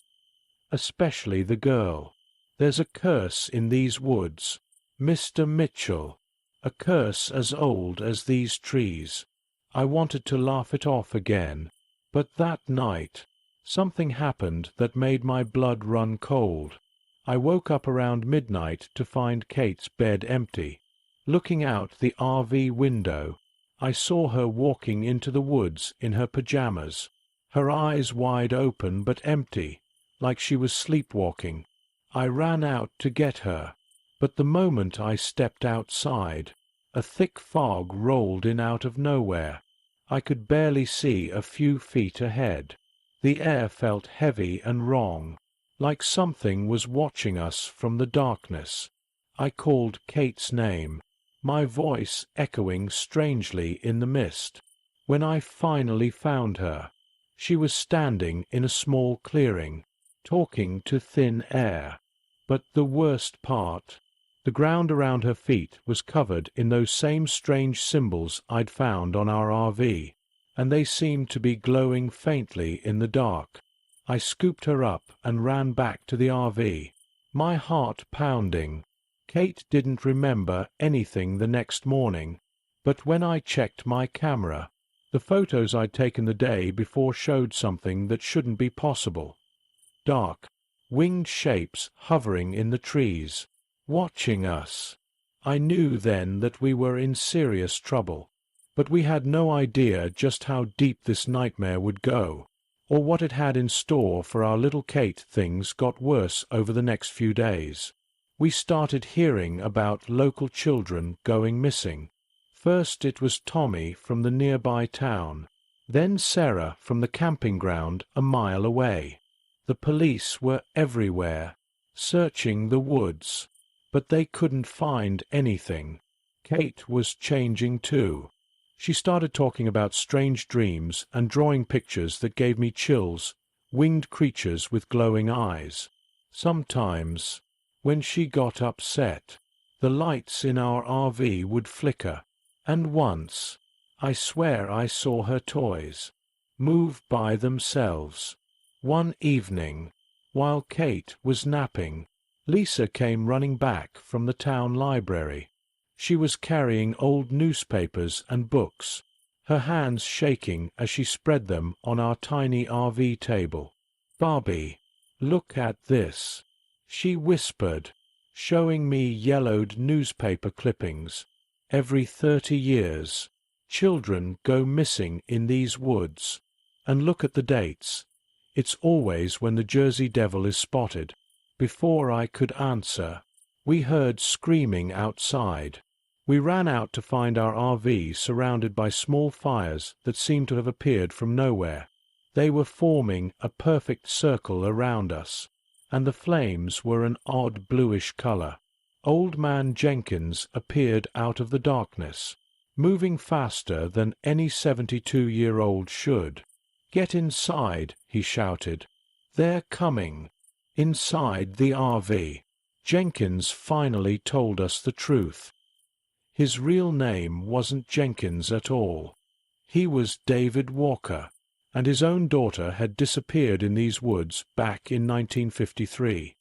especially the girl. There's a curse in these woods, Mr. Mitchell, a curse as old as these trees." I wanted to laugh it off again, but that night, something happened that made my blood run cold. I woke up around midnight to find Kate's bed empty. Looking out the RV window, I saw her walking into the woods in her pajamas, her eyes wide open but empty, like she was sleepwalking. I ran out to get her, but the moment I stepped outside, a thick fog rolled in out of nowhere. I could barely see a few feet ahead. The air felt heavy and wrong, like something was watching us from the darkness. I called Kate's name, my voice echoing strangely in the mist. When I finally found her, she was standing in a small clearing, talking to thin air. But the worst part, the ground around her feet was covered in those same strange symbols I'd found on our RV, and they seemed to be glowing faintly in the dark. I scooped her up and ran back to the RV, my heart pounding. Kate didn't remember anything the next morning, but when I checked my camera, the photos I'd taken the day before showed something that shouldn't be possible. Dark, winged shapes hovering in the trees, watching us. I knew then that we were in serious trouble, but we had no idea just how deep this nightmare would go, or what it had in store for our little Kate. Things got worse over the next few days. We started hearing about local children going missing. First it was Tommy from the nearby town, then Sarah from the camping ground a mile away. The police were everywhere, searching the woods, but they couldn't find anything. Kate was changing too. She started talking about strange dreams and drawing pictures that gave me chills, winged creatures with glowing eyes. Sometimes, when she got upset, the lights in our RV would flicker, and once, I swear I saw her toys move by themselves. One evening, while Kate was napping, Lisa came running back from the town library. She was carrying old newspapers and books, her hands shaking as she spread them on our tiny RV table. "Barbie, look at this," she whispered, showing me yellowed newspaper clippings. "Every 30 years, children go missing in these woods. And look at the dates. It's always when the Jersey Devil is spotted." Before I could answer, we heard screaming outside. We ran out to find our RV surrounded by small fires that seemed to have appeared from nowhere. They were forming a perfect circle around us, and the flames were an odd bluish color. Old Man Jenkins appeared out of the darkness, moving faster than any 72-year-old should. "Get inside," he shouted. "They're coming." Inside the RV, Jenkins finally told us the truth. His real name wasn't Jenkins at all. He was David Walker, and his own daughter had disappeared in these woods back in 1953.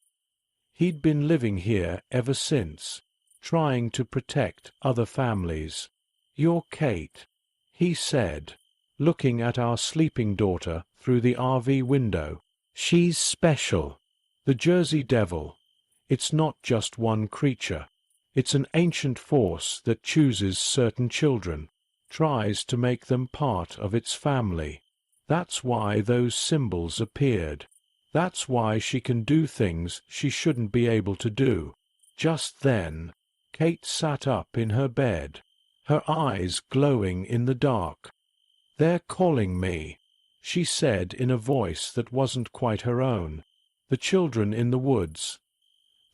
He'd been living here ever since, trying to protect other families. "You're Kate," he said, looking at our sleeping daughter through the RV window. "She's special. The Jersey Devil. It's not just one creature. It's an ancient force that chooses certain children, tries to make them part of its family. That's why those symbols appeared. That's why she can do things she shouldn't be able to do." Just then, Kate sat up in her bed, her eyes glowing in the dark. "They're calling me," she said in a voice that wasn't quite her own. "The children in the woods.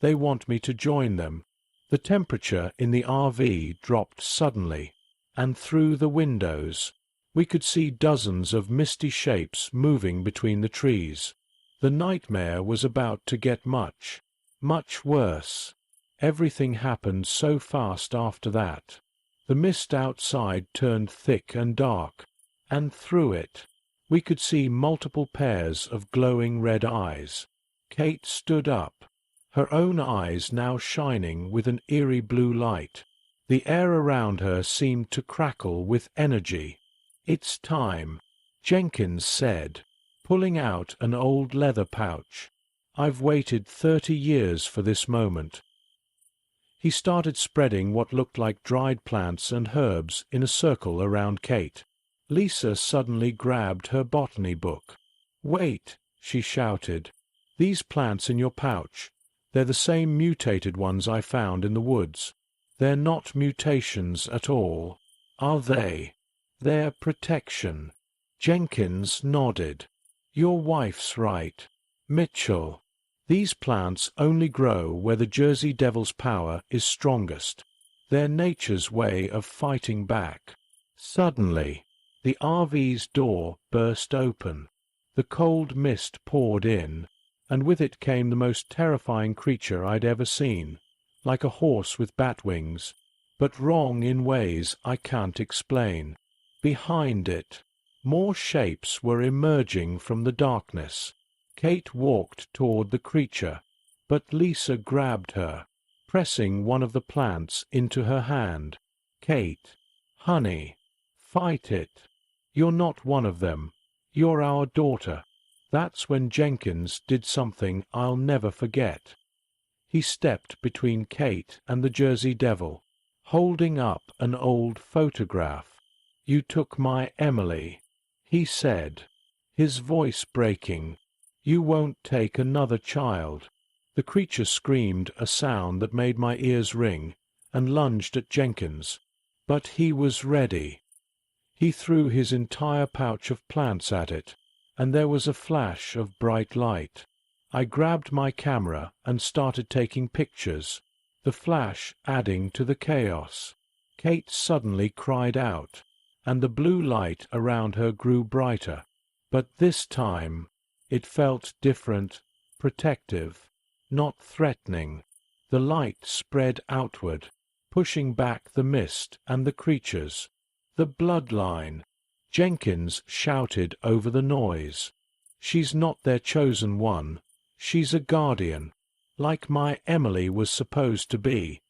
They want me to join them." The temperature in the RV dropped suddenly, and through the windows, we could see dozens of misty shapes moving between the trees. The nightmare was about to get much, much worse. Everything happened so fast after that. The mist outside turned thick and dark, and through it, we could see multiple pairs of glowing red eyes. Kate stood up, her own eyes now shining with an eerie blue light. The air around her seemed to crackle with energy. "It's time," Jenkins said, pulling out an old leather pouch. "I've waited 30 years for this moment." He started spreading what looked like dried plants and herbs in a circle around Kate. Lisa suddenly grabbed her botany book. "Wait," she shouted. "These plants in your pouch, They're the same mutated ones I found in the woods. They're not mutations at all, are they? They're protection." Jenkins nodded. "Your wife's right, Mitchell. These plants only grow where the Jersey Devil's power is strongest. They're nature's way of fighting back." Suddenly, the RV's door burst open. The cold mist poured in, and with it came the most terrifying creature I'd ever seen, like a horse with bat wings, but wrong in ways I can't explain. Behind it, more shapes were emerging from the darkness. Kate walked toward the creature, but Lisa grabbed her, pressing one of the plants into her hand. "Kate, honey, fight it. You're not one of them. You're our daughter." That's when Jenkins did something I'll never forget. He stepped between Kate and the Jersey Devil, holding up an old photograph. "You took my Emily," he said, his voice breaking. "You won't take another child." The creature screamed a sound that made my ears ring, and lunged at Jenkins. But he was ready. He threw his entire pouch of plants at it, and there was a flash of bright light. I grabbed my camera and started taking pictures, the flash adding to the chaos. Kate suddenly cried out, and the blue light around her grew brighter. But this time, it felt different, protective, not threatening. The light spread outward, pushing back the mist and the creatures. "The bloodline!" Jenkins shouted over the noise. "She's not their chosen one. She's a guardian, like my Emily was supposed to be."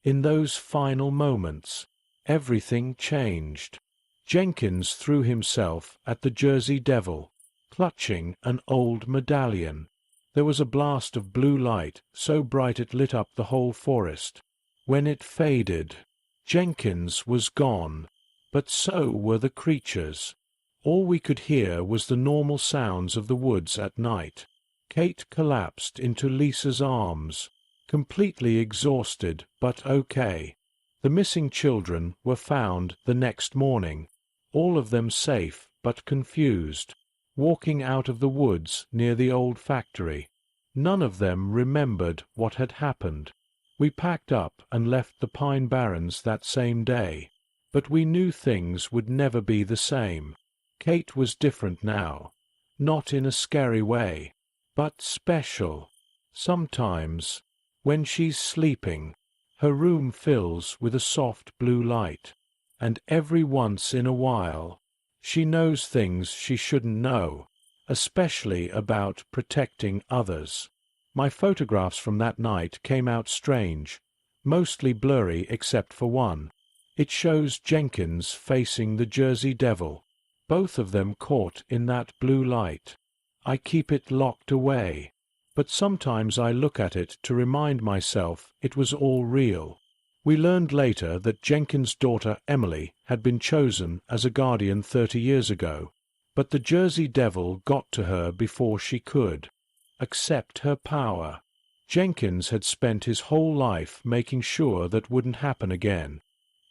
In those final moments, everything changed. Jenkins threw himself at the Jersey Devil, clutching an old medallion. There was a blast of blue light, so bright it lit up the whole forest. When it faded, Jenkins was gone, but so were the creatures. All we could hear was the normal sounds of the woods at night. Kate collapsed into Lisa's arms, completely exhausted but okay. The missing children were found the next morning, all of them safe but confused, walking out of the woods near the old factory. None of them remembered what had happened. We packed up and left the Pine Barrens that same day, but we knew things would never be the same. Kate was different now, not in a scary way, but special. Sometimes, when she's sleeping, her room fills with a soft blue light, and every once in a while, she knows things she shouldn't know, especially about protecting others. My photographs from that night came out strange, mostly blurry except for one. It shows Jenkins facing the Jersey Devil, both of them caught in that blue light. I keep it locked away, but sometimes I look at it to remind myself it was all real. We learned later that Jenkins' daughter Emily had been chosen as a guardian 30 years ago, but the Jersey Devil got to her before she could accept her power. Jenkins had spent his whole life making sure that wouldn't happen again.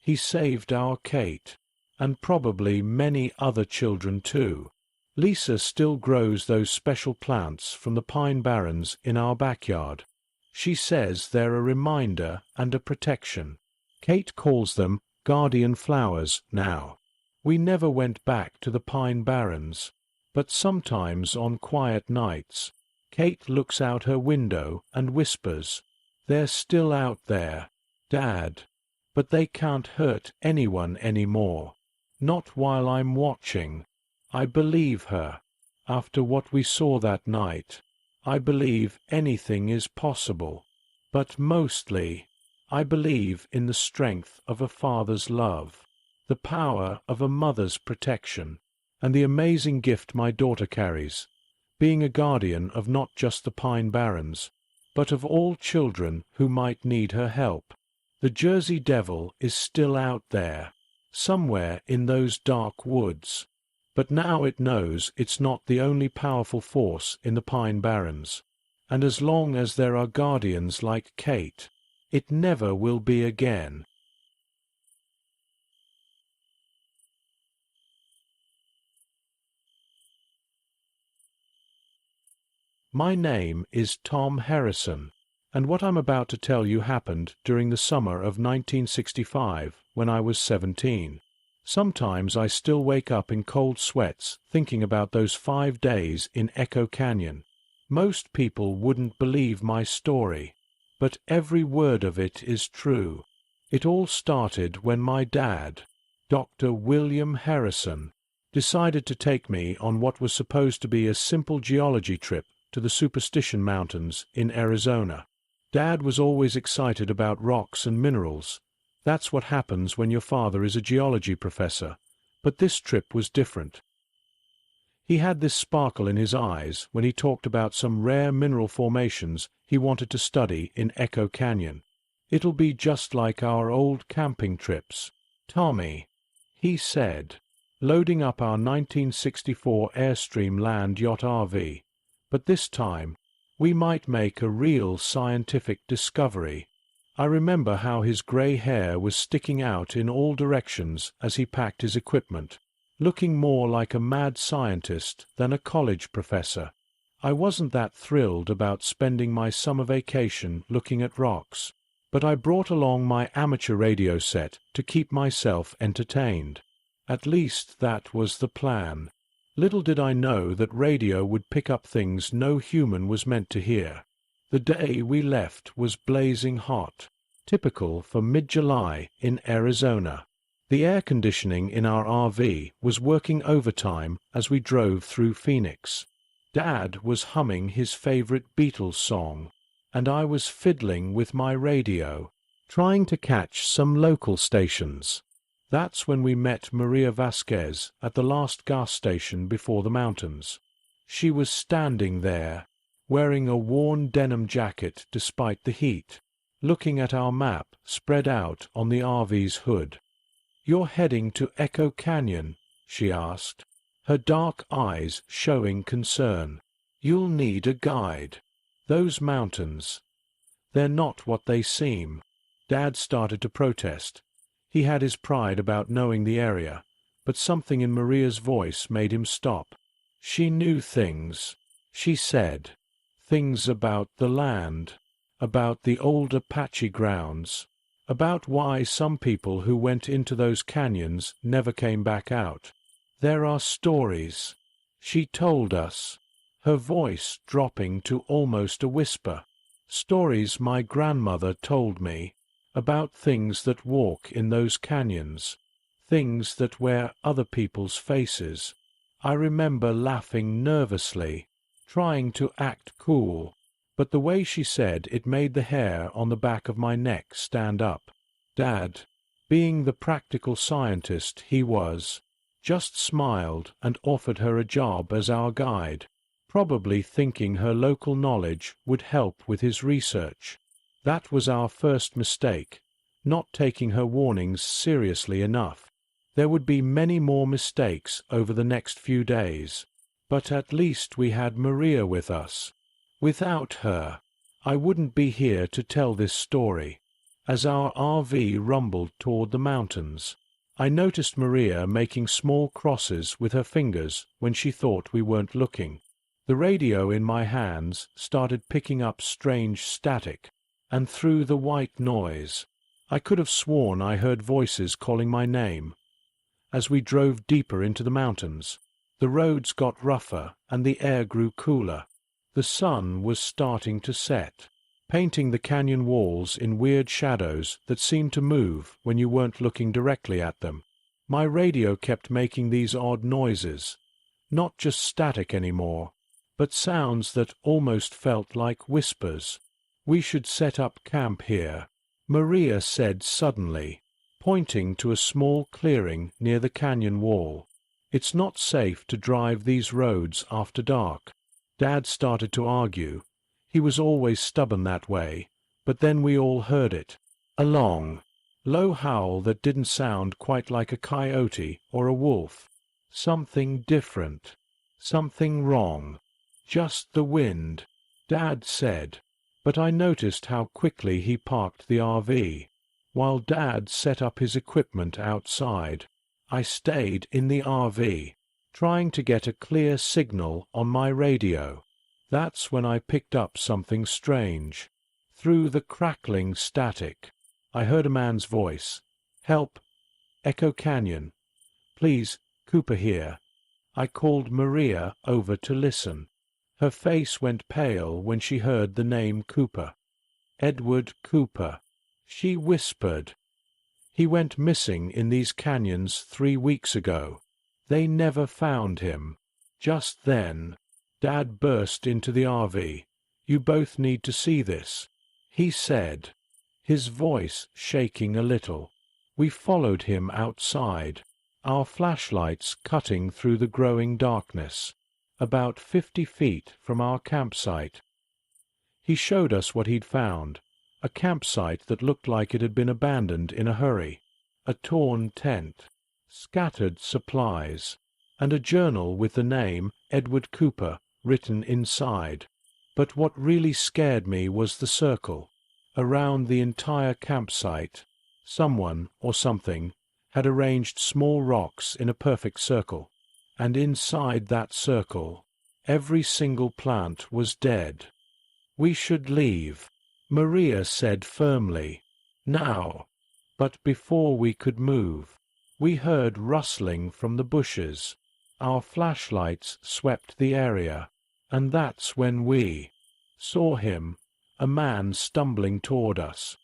He saved our Kate, and probably many other children too. Lisa still grows those special plants from the Pine Barrens in our backyard. She says they're a reminder and a protection. Kate calls them guardian flowers now. We never went back to the Pine Barrens, but sometimes on quiet nights, Kate looks out her window and whispers, "They're still out there, Dad, but they can't hurt anyone anymore. Not while I'm watching." I believe her. After what we saw that night, I believe anything is possible. But mostly, I believe in the strength of a father's love, the power of a mother's protection, and the amazing gift my daughter carries, being a guardian of not just the Pine Barrens, but of all children who might need her help. The Jersey Devil is still out there, somewhere in those dark woods. But now it knows it's not the only powerful force in the Pine Barrens, and as long as there are guardians like Kate, it never will be again. My name is Tom Harrison, and what I'm about to tell you happened during the summer of 1965 when I was 17. Sometimes I still wake up in cold sweats thinking about those 5 days in Echo Canyon. Most people wouldn't believe my story, but every word of it is true. It all started when my dad, Dr. William Harrison, decided to take me on what was supposed to be a simple geology trip to the Superstition Mountains in Arizona. Dad was always excited about rocks and minerals. That's what happens when your father is a geology professor. But this trip was different. He had this sparkle in his eyes when he talked about some rare mineral formations he wanted to study in Echo Canyon. It'll be just like our old camping trips, Tommy, he said, loading up our 1964 Airstream Land Yacht RV. But this time, we might make a real scientific discovery. I remember how his gray hair was sticking out in all directions as he packed his equipment, looking more like a mad scientist than a college professor. I wasn't that thrilled about spending my summer vacation looking at rocks, but I brought along my amateur radio set to keep myself entertained. At least that was the plan. Little did I know that radio would pick up things no human was meant to hear. The day we left was blazing hot, typical for mid-July in Arizona. The air conditioning in our RV was working overtime as we drove through Phoenix. Dad was humming his favorite Beatles song, and I was fiddling with my radio, trying to catch some local stations. That's when we met Maria Vasquez at the last gas station before the mountains. She was standing there, wearing a worn denim jacket despite the heat, looking at our map spread out on the RV's hood. "You're heading to Echo Canyon?" she asked, her dark eyes showing concern. "You'll need a guide. Those mountains, they're not what they seem." Dad started to protest. He had his pride about knowing the area, but something in Maria's voice made him stop. She knew things, she said, things about the land, about the old Apache grounds, about why some people who went into those canyons never came back out. "There are stories," she told us, her voice dropping to almost a whisper. "Stories my grandmother told me, about things that walk in those canyons, things that wear other people's faces." I remember laughing nervously, trying to act cool, but the way she said it made the hair on the back of my neck stand up. Dad, being the practical scientist he was, just smiled and offered her a job as our guide, probably thinking her local knowledge would help with his research. That was our first mistake, not taking her warnings seriously enough. There would be many more mistakes over the next few days, but at least we had Maria with us. Without her, I wouldn't be here to tell this story. As our RV rumbled toward the mountains, I noticed Maria making small crosses with her fingers when she thought we weren't looking. The radio in my hands started picking up strange static, and through the white noise, I could have sworn I heard voices calling my name. As we drove deeper into the mountains, the roads got rougher and the air grew cooler. The sun was starting to set, painting the canyon walls in weird shadows that seemed to move when you weren't looking directly at them. My radio kept making these odd noises, not just static anymore, but sounds that almost felt like whispers. "We should set up camp here," Maria said suddenly, pointing to a small clearing near the canyon wall. "It's not safe to drive these roads after dark." Dad started to argue. He was always stubborn that way, but then we all heard it. A long, low howl that didn't sound quite like a coyote or a wolf. Something different. Something wrong. Just the wind. Dad said, but I noticed how quickly he parked the RV. While Dad set up his equipment outside, I stayed in the RV, trying to get a clear signal on my radio. That's when I picked up something strange. Through the crackling static, I heard a man's voice. "Help! Echo Canyon. Please, Cooper here." I called Maria over to listen. Her face went pale when she heard the name Cooper. "Edward Cooper," she whispered. "He went missing in these canyons 3 weeks ago. They never found him." Just then, Dad burst into the RV. "You both need to see this," he said, his voice shaking a little. We followed him outside, our flashlights cutting through the growing darkness, about 50 feet from our campsite. He showed us what he'd found, a campsite that looked like it had been abandoned in a hurry, a torn tent, scattered supplies, and a journal with the name Edward Cooper written inside. But what really scared me was the circle. Around the entire campsite, someone or something had arranged small rocks in a perfect circle, and inside that circle, every single plant was dead. "We should leave," Maria said firmly. "Now." But before we could move, we heard rustling from the bushes. Our flashlights swept the area, and that's when we saw him, a man stumbling toward us.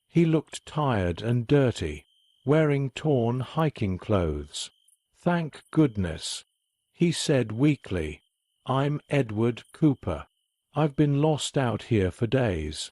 He looked tired and dirty, wearing torn hiking clothes. "Thank goodness," he said weakly. "I'm Edward Cooper. I've been lost out here for days."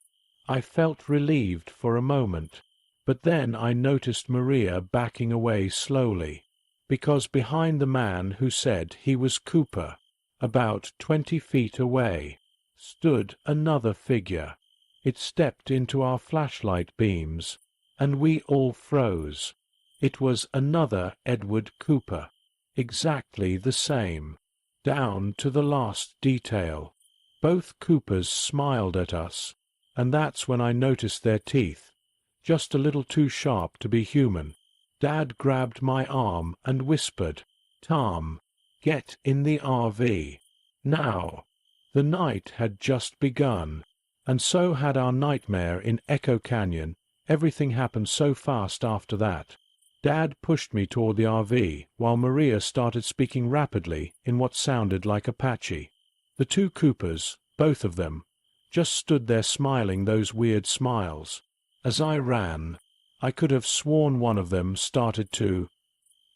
I felt relieved for a moment, but then I noticed Maria backing away slowly, because behind the man who said he was Cooper, about 20 feet away, stood another figure. It stepped into our flashlight beams, and we all froze. It was another Edward Cooper, exactly the same, down to the last detail. Both Coopers smiled at us, and that's when I noticed their teeth, just a little too sharp to be human. Dad grabbed my arm and whispered, "Tom, get in the RV. Now." The night had just begun, and so had our nightmare in Echo Canyon. Everything happened so fast after that. Dad pushed me toward the RV, while Maria started speaking rapidly in what sounded like Apache. The two Coopers, both of them, just stood there smiling those weird smiles. As I ran, I could have sworn one of them started to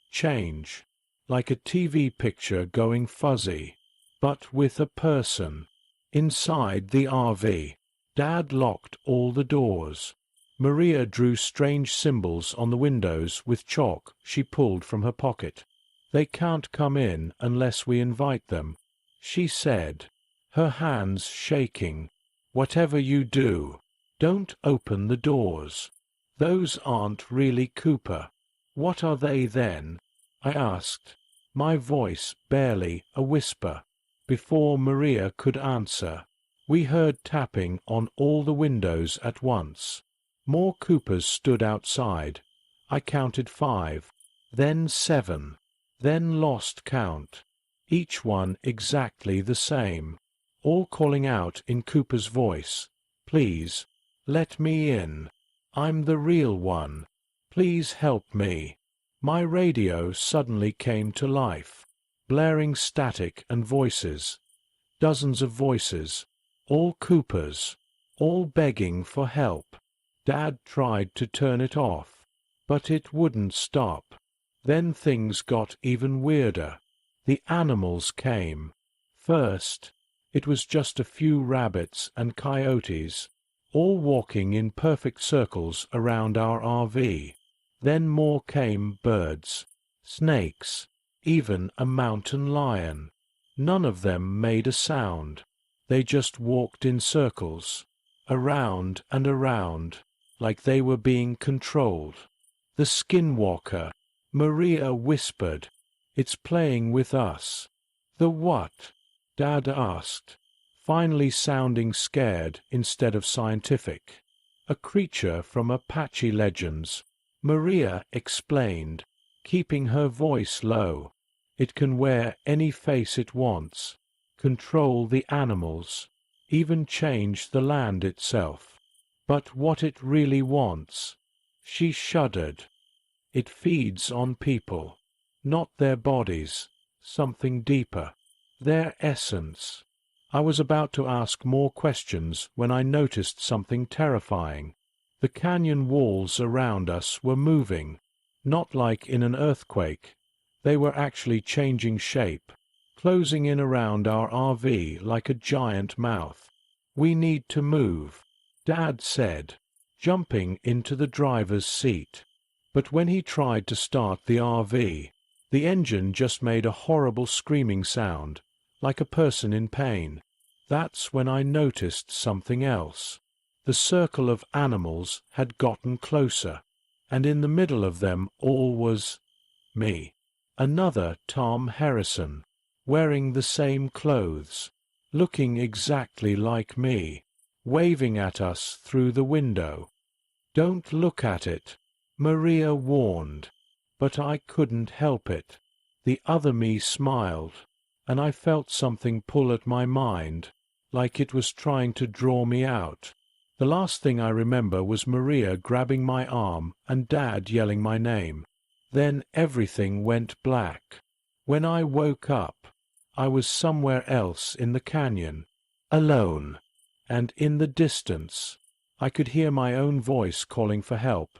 change, like a TV picture going fuzzy, but with a person inside the RV. Dad locked all the doors. Maria drew strange symbols on the windows with chalk she pulled from her pocket. "They can't come in unless we invite them," she said, her hands shaking. "Whatever you do, don't open the doors. Those aren't really Cooper." "What are they then?" I asked, my voice barely a whisper. Before Maria could answer, we heard tapping on all the windows at once. More Coopers stood outside. I counted 5, then 7, then lost count. Each one exactly the same, all calling out in Cooper's voice, "Please, let me in. I'm the real one. Please help me." My radio suddenly came to life, blaring static and voices. Dozens of voices, all Coopers, all begging for help. Dad tried to turn it off, but it wouldn't stop. Then things got even weirder. The animals came. First, it was just a few rabbits and coyotes, all walking in perfect circles around our RV. Then more came birds, snakes, even a mountain lion. None of them made a sound. They just walked in circles, around and around, like they were being controlled. "The skinwalker," Maria whispered. "It's playing with us." "The what?" Dad asked. finally sounding scared instead of scientific. A creature from Apache legends, Maria explained, keeping her voice low. It can wear any face it wants, control the animals, even change the land itself. But what it really wants, she shuddered. It feeds on people, not their bodies, something deeper, their essence. I was about to ask more questions when I noticed something terrifying. The canyon walls around us were moving, not like in an earthquake. They were actually changing shape, closing in around our RV like a giant mouth. "We need to move," Dad said, jumping into the driver's seat. But when he tried to start the RV, the engine just made a horrible screaming sound, like a person in pain. That's when I noticed something else. The circle of animals had gotten closer, and in the middle of them all was me. Another Tom Harrison, wearing the same clothes, looking exactly like me, waving at us through the window. "Don't look at it," Maria warned, but I couldn't help it. The other me smiled, and I felt something pull at my mind, like it was trying to draw me out. The last thing I remember was Maria grabbing my arm and Dad yelling my name. Then everything went black. When I woke up, I was somewhere else in the canyon, alone, and in the distance, I could hear my own voice calling for help.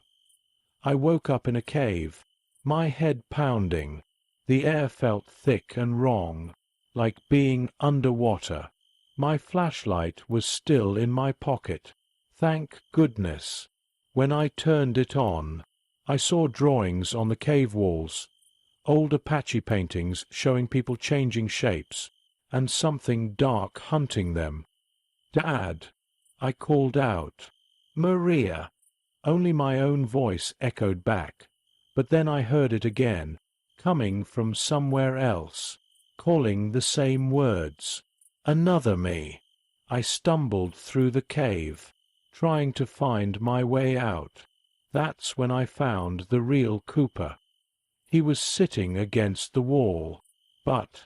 I woke up in a cave, my head pounding. The air felt thick and wrong, like being underwater. My flashlight was still in my pocket. Thank goodness. When I turned it on, I saw drawings on the cave walls, old Apache paintings showing people changing shapes, and something dark hunting them. "Dad!" I called out. "Maria!" Only my own voice echoed back, but then I heard it again, coming from somewhere else, calling the same words. Another me. I stumbled through the cave, trying to find my way out. That's when I found the real Cooper. He was sitting against the wall, but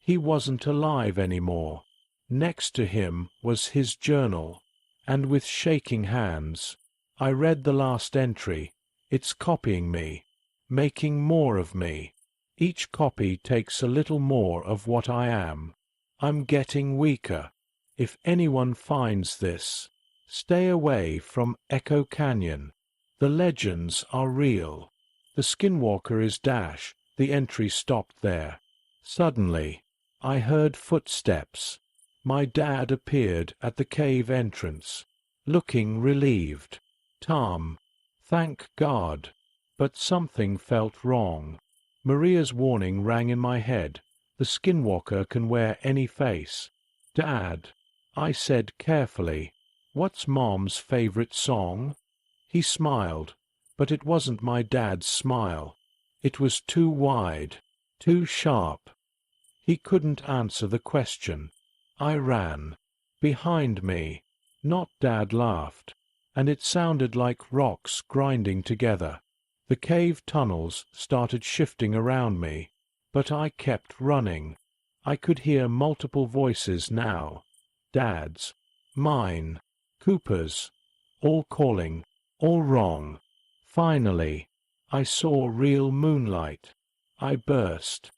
he wasn't alive anymore. Next to him was his journal, and with shaking hands, I read the last entry. It's copying me, making more of me. Each copy takes a little more of what I am. I'm getting weaker. If anyone finds this, stay away from Echo Canyon. The legends are real. The Skinwalker is Dash." The entry stopped there. Suddenly, I heard footsteps. My dad appeared at the cave entrance, looking relieved. "Tom, thank God." But something felt wrong. Maria's warning rang in my head. The Skinwalker can wear any face. "Dad," I said carefully, "what's Mom's favorite song?" He smiled, but it wasn't my dad's smile. It was too wide, too sharp. He couldn't answer the question. I ran. Behind me, not Dad laughed, and it sounded like rocks grinding together. The cave tunnels started shifting around me, but I kept running. I could hear multiple voices now. Dad's, mine, Cooper's, all calling, all wrong. Finally, I saw real moonlight. I burst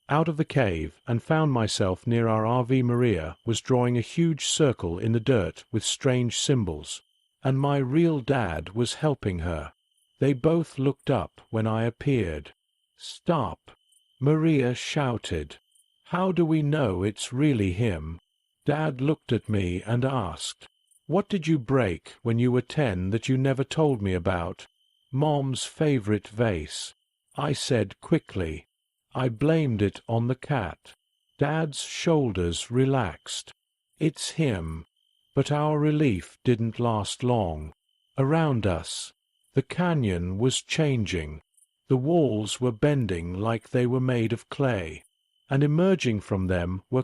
out of the cave and found myself near our RV. Maria was drawing a huge circle in the dirt with strange symbols, and my real dad was helping her. They both looked up when I appeared. "Stop!" Maria shouted. "How do we know it's really him?" Dad looked at me and asked, "What did you break when you were 10 that you never told me about?" "Mom's favorite vase," I said quickly. I blamed it on the cat. Dad's shoulders relaxed. "It's him." But our relief didn't last long. Around us, the canyon was changing. The walls were bending like they were made of clay, and emerging from them were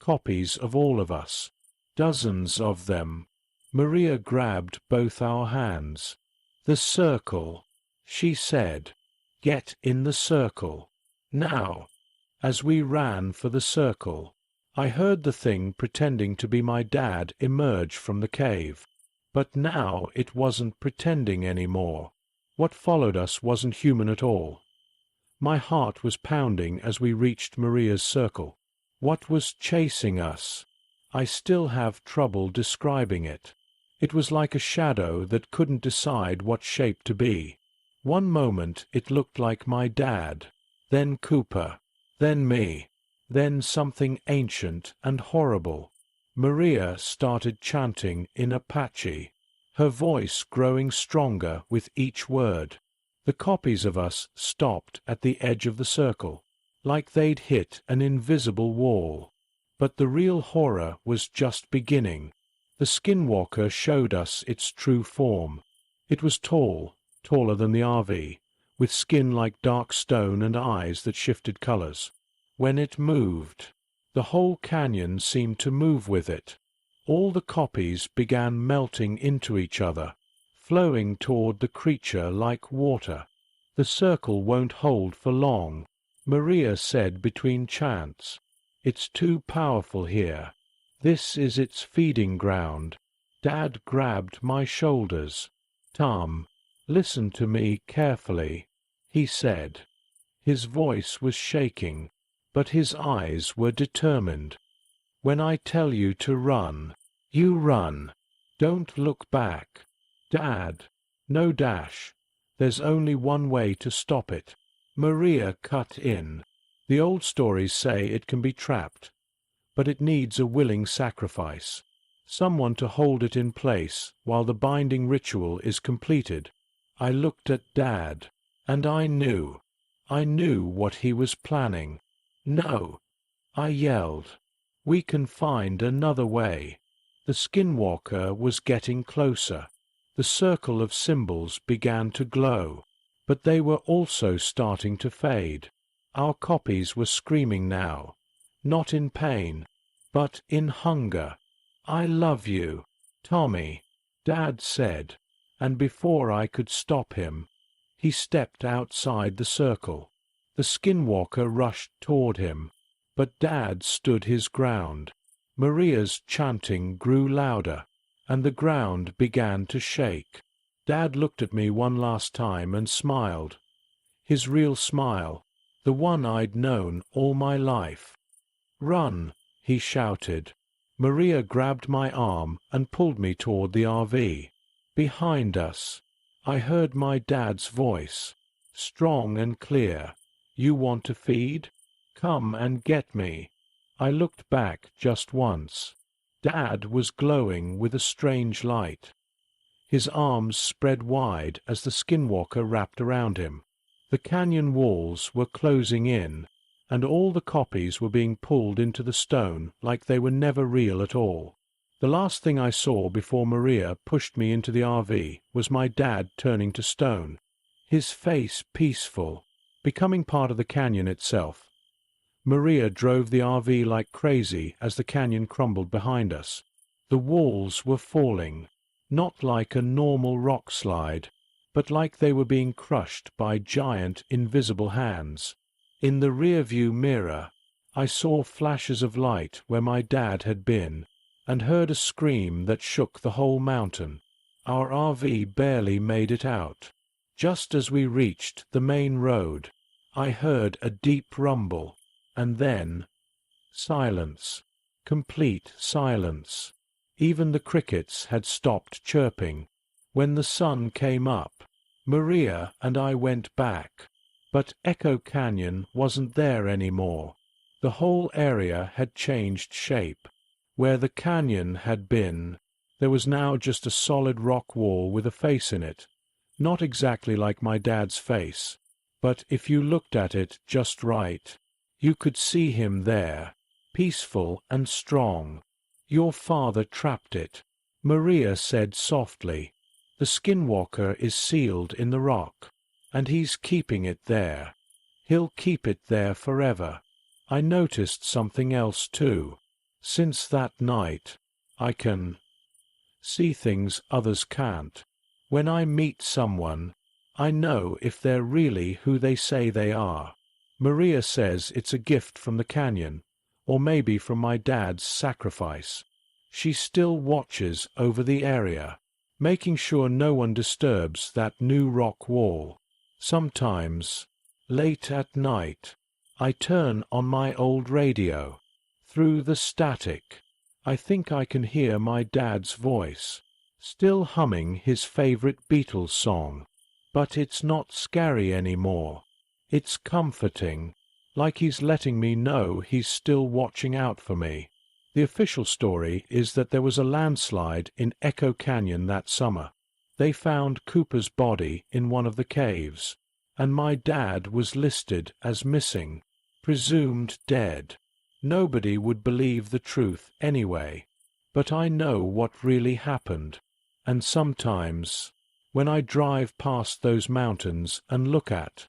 copies of all of us. Dozens of them. Maria grabbed both our hands. The circle, she said. Get in the circle. Now. As we ran for the circle, I heard the thing pretending to be my dad emerge from the cave. But now it wasn't pretending anymore. What followed us wasn't human at all. My heart was pounding as we reached Maria's circle. What was chasing us? I still have trouble describing it. It was like a shadow that couldn't decide what shape to be. One moment it looked like my dad, then Cooper, then me, then something ancient and horrible. Maria started chanting in Apache, her voice growing stronger with each word. The copies of us stopped at the edge of the circle, like they'd hit an invisible wall. But the real horror was just beginning. The Skinwalker showed us its true form. It was tall, taller than the RV, with skin like dark stone and eyes that shifted colors. When it moved, the whole canyon seemed to move with it. All the copies began melting into each other, flowing toward the creature like water. The circle won't hold for long, Maria said between chants. It's too powerful here. This is its feeding ground. Dad grabbed my shoulders. Tom, listen to me carefully, he said. His voice was shaking, but his eyes were determined. When I tell you to run, you run. Don't look back. Dad, no dash. There's only one way to stop it. Maria cut in. The old stories say it can be trapped, but it needs a willing sacrifice. Someone to hold it in place while the binding ritual is completed. I looked at Dad, and I knew what he was planning. No, I yelled. We can find another way. The Skinwalker was getting closer. The circle of symbols began to glow, but they were also starting to fade. Our copies were screaming now, not in pain, but in hunger. I love you, Tommy, Dad said, and before I could stop him, he stepped outside the circle. The Skinwalker rushed toward him, but Dad stood his ground. Maria's chanting grew louder, and the ground began to shake. Dad looked at me one last time and smiled. His real smile, the one I'd known all my life. Run, he shouted. Maria grabbed my arm and pulled me toward the RV. Behind us, I heard my dad's voice, strong and clear. You want to feed? Come and get me. I looked back just once. Dad was glowing with a strange light. His arms spread wide as the Skinwalker wrapped around him. The canyon walls were closing in, and all the copies were being pulled into the stone like they were never real at all. The last thing I saw before Maria pushed me into the RV was my dad turning to stone, his face peaceful, becoming part of the canyon itself. Maria drove the RV like crazy as the canyon crumbled behind us. The walls were falling, not like a normal rock slide, but like they were being crushed by giant, invisible hands. In the rearview mirror, I saw flashes of light where my dad had been, and heard a scream that shook the whole mountain. Our RV barely made it out. Just as we reached the main road, I heard a deep rumble, and then silence, complete silence. Even the crickets had stopped chirping. When the sun came up, Maria and I went back, but Echo Canyon wasn't there anymore. The whole area had changed shape. Where the canyon had been, there was now just a solid rock wall with a face in it, not exactly like my dad's face, but if you looked at it just right, you could see him there, peaceful and strong. Your father trapped it, Maria said softly. The Skinwalker is sealed in the rock, and he's keeping it there. He'll keep it there forever. I noticed something else too. Since that night, I can see things others can't. When I meet someone, I know if they're really who they say they are. Maria says it's a gift from the canyon, or maybe from my dad's sacrifice. She still watches over the area, making sure no one disturbs that new rock wall. Sometimes, late at night, I turn on my old radio. Through the static, I think I can hear my dad's voice, still humming his favorite Beatles song. But it's not scary anymore. It's comforting, like he's letting me know he's still watching out for me. The official story is that there was a landslide in Echo Canyon that summer. They found Cooper's body in one of the caves, and my dad was listed as missing, presumed dead. Nobody would believe the truth anyway, but I know what really happened, and sometimes, when I drive past those mountains and look at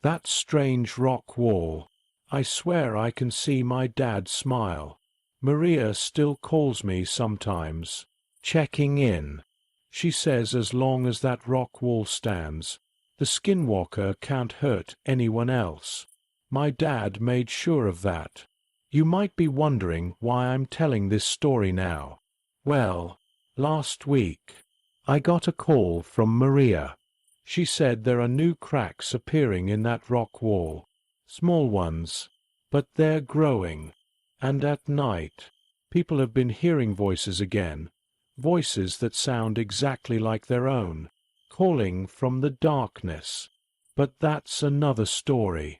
that strange rock wall, I swear I can see my dad smile. Maria still calls me sometimes, checking in. She says as long as that rock wall stands, the skinwalker can't hurt anyone else. My dad made sure of that. You might be wondering why I'm telling this story now. Well, last week, I got a call from Maria. She said there are new cracks appearing in that rock wall. Small ones, but they're growing. And at night, people have been hearing voices again, voices that sound exactly like their own, calling from the darkness. But that's another story.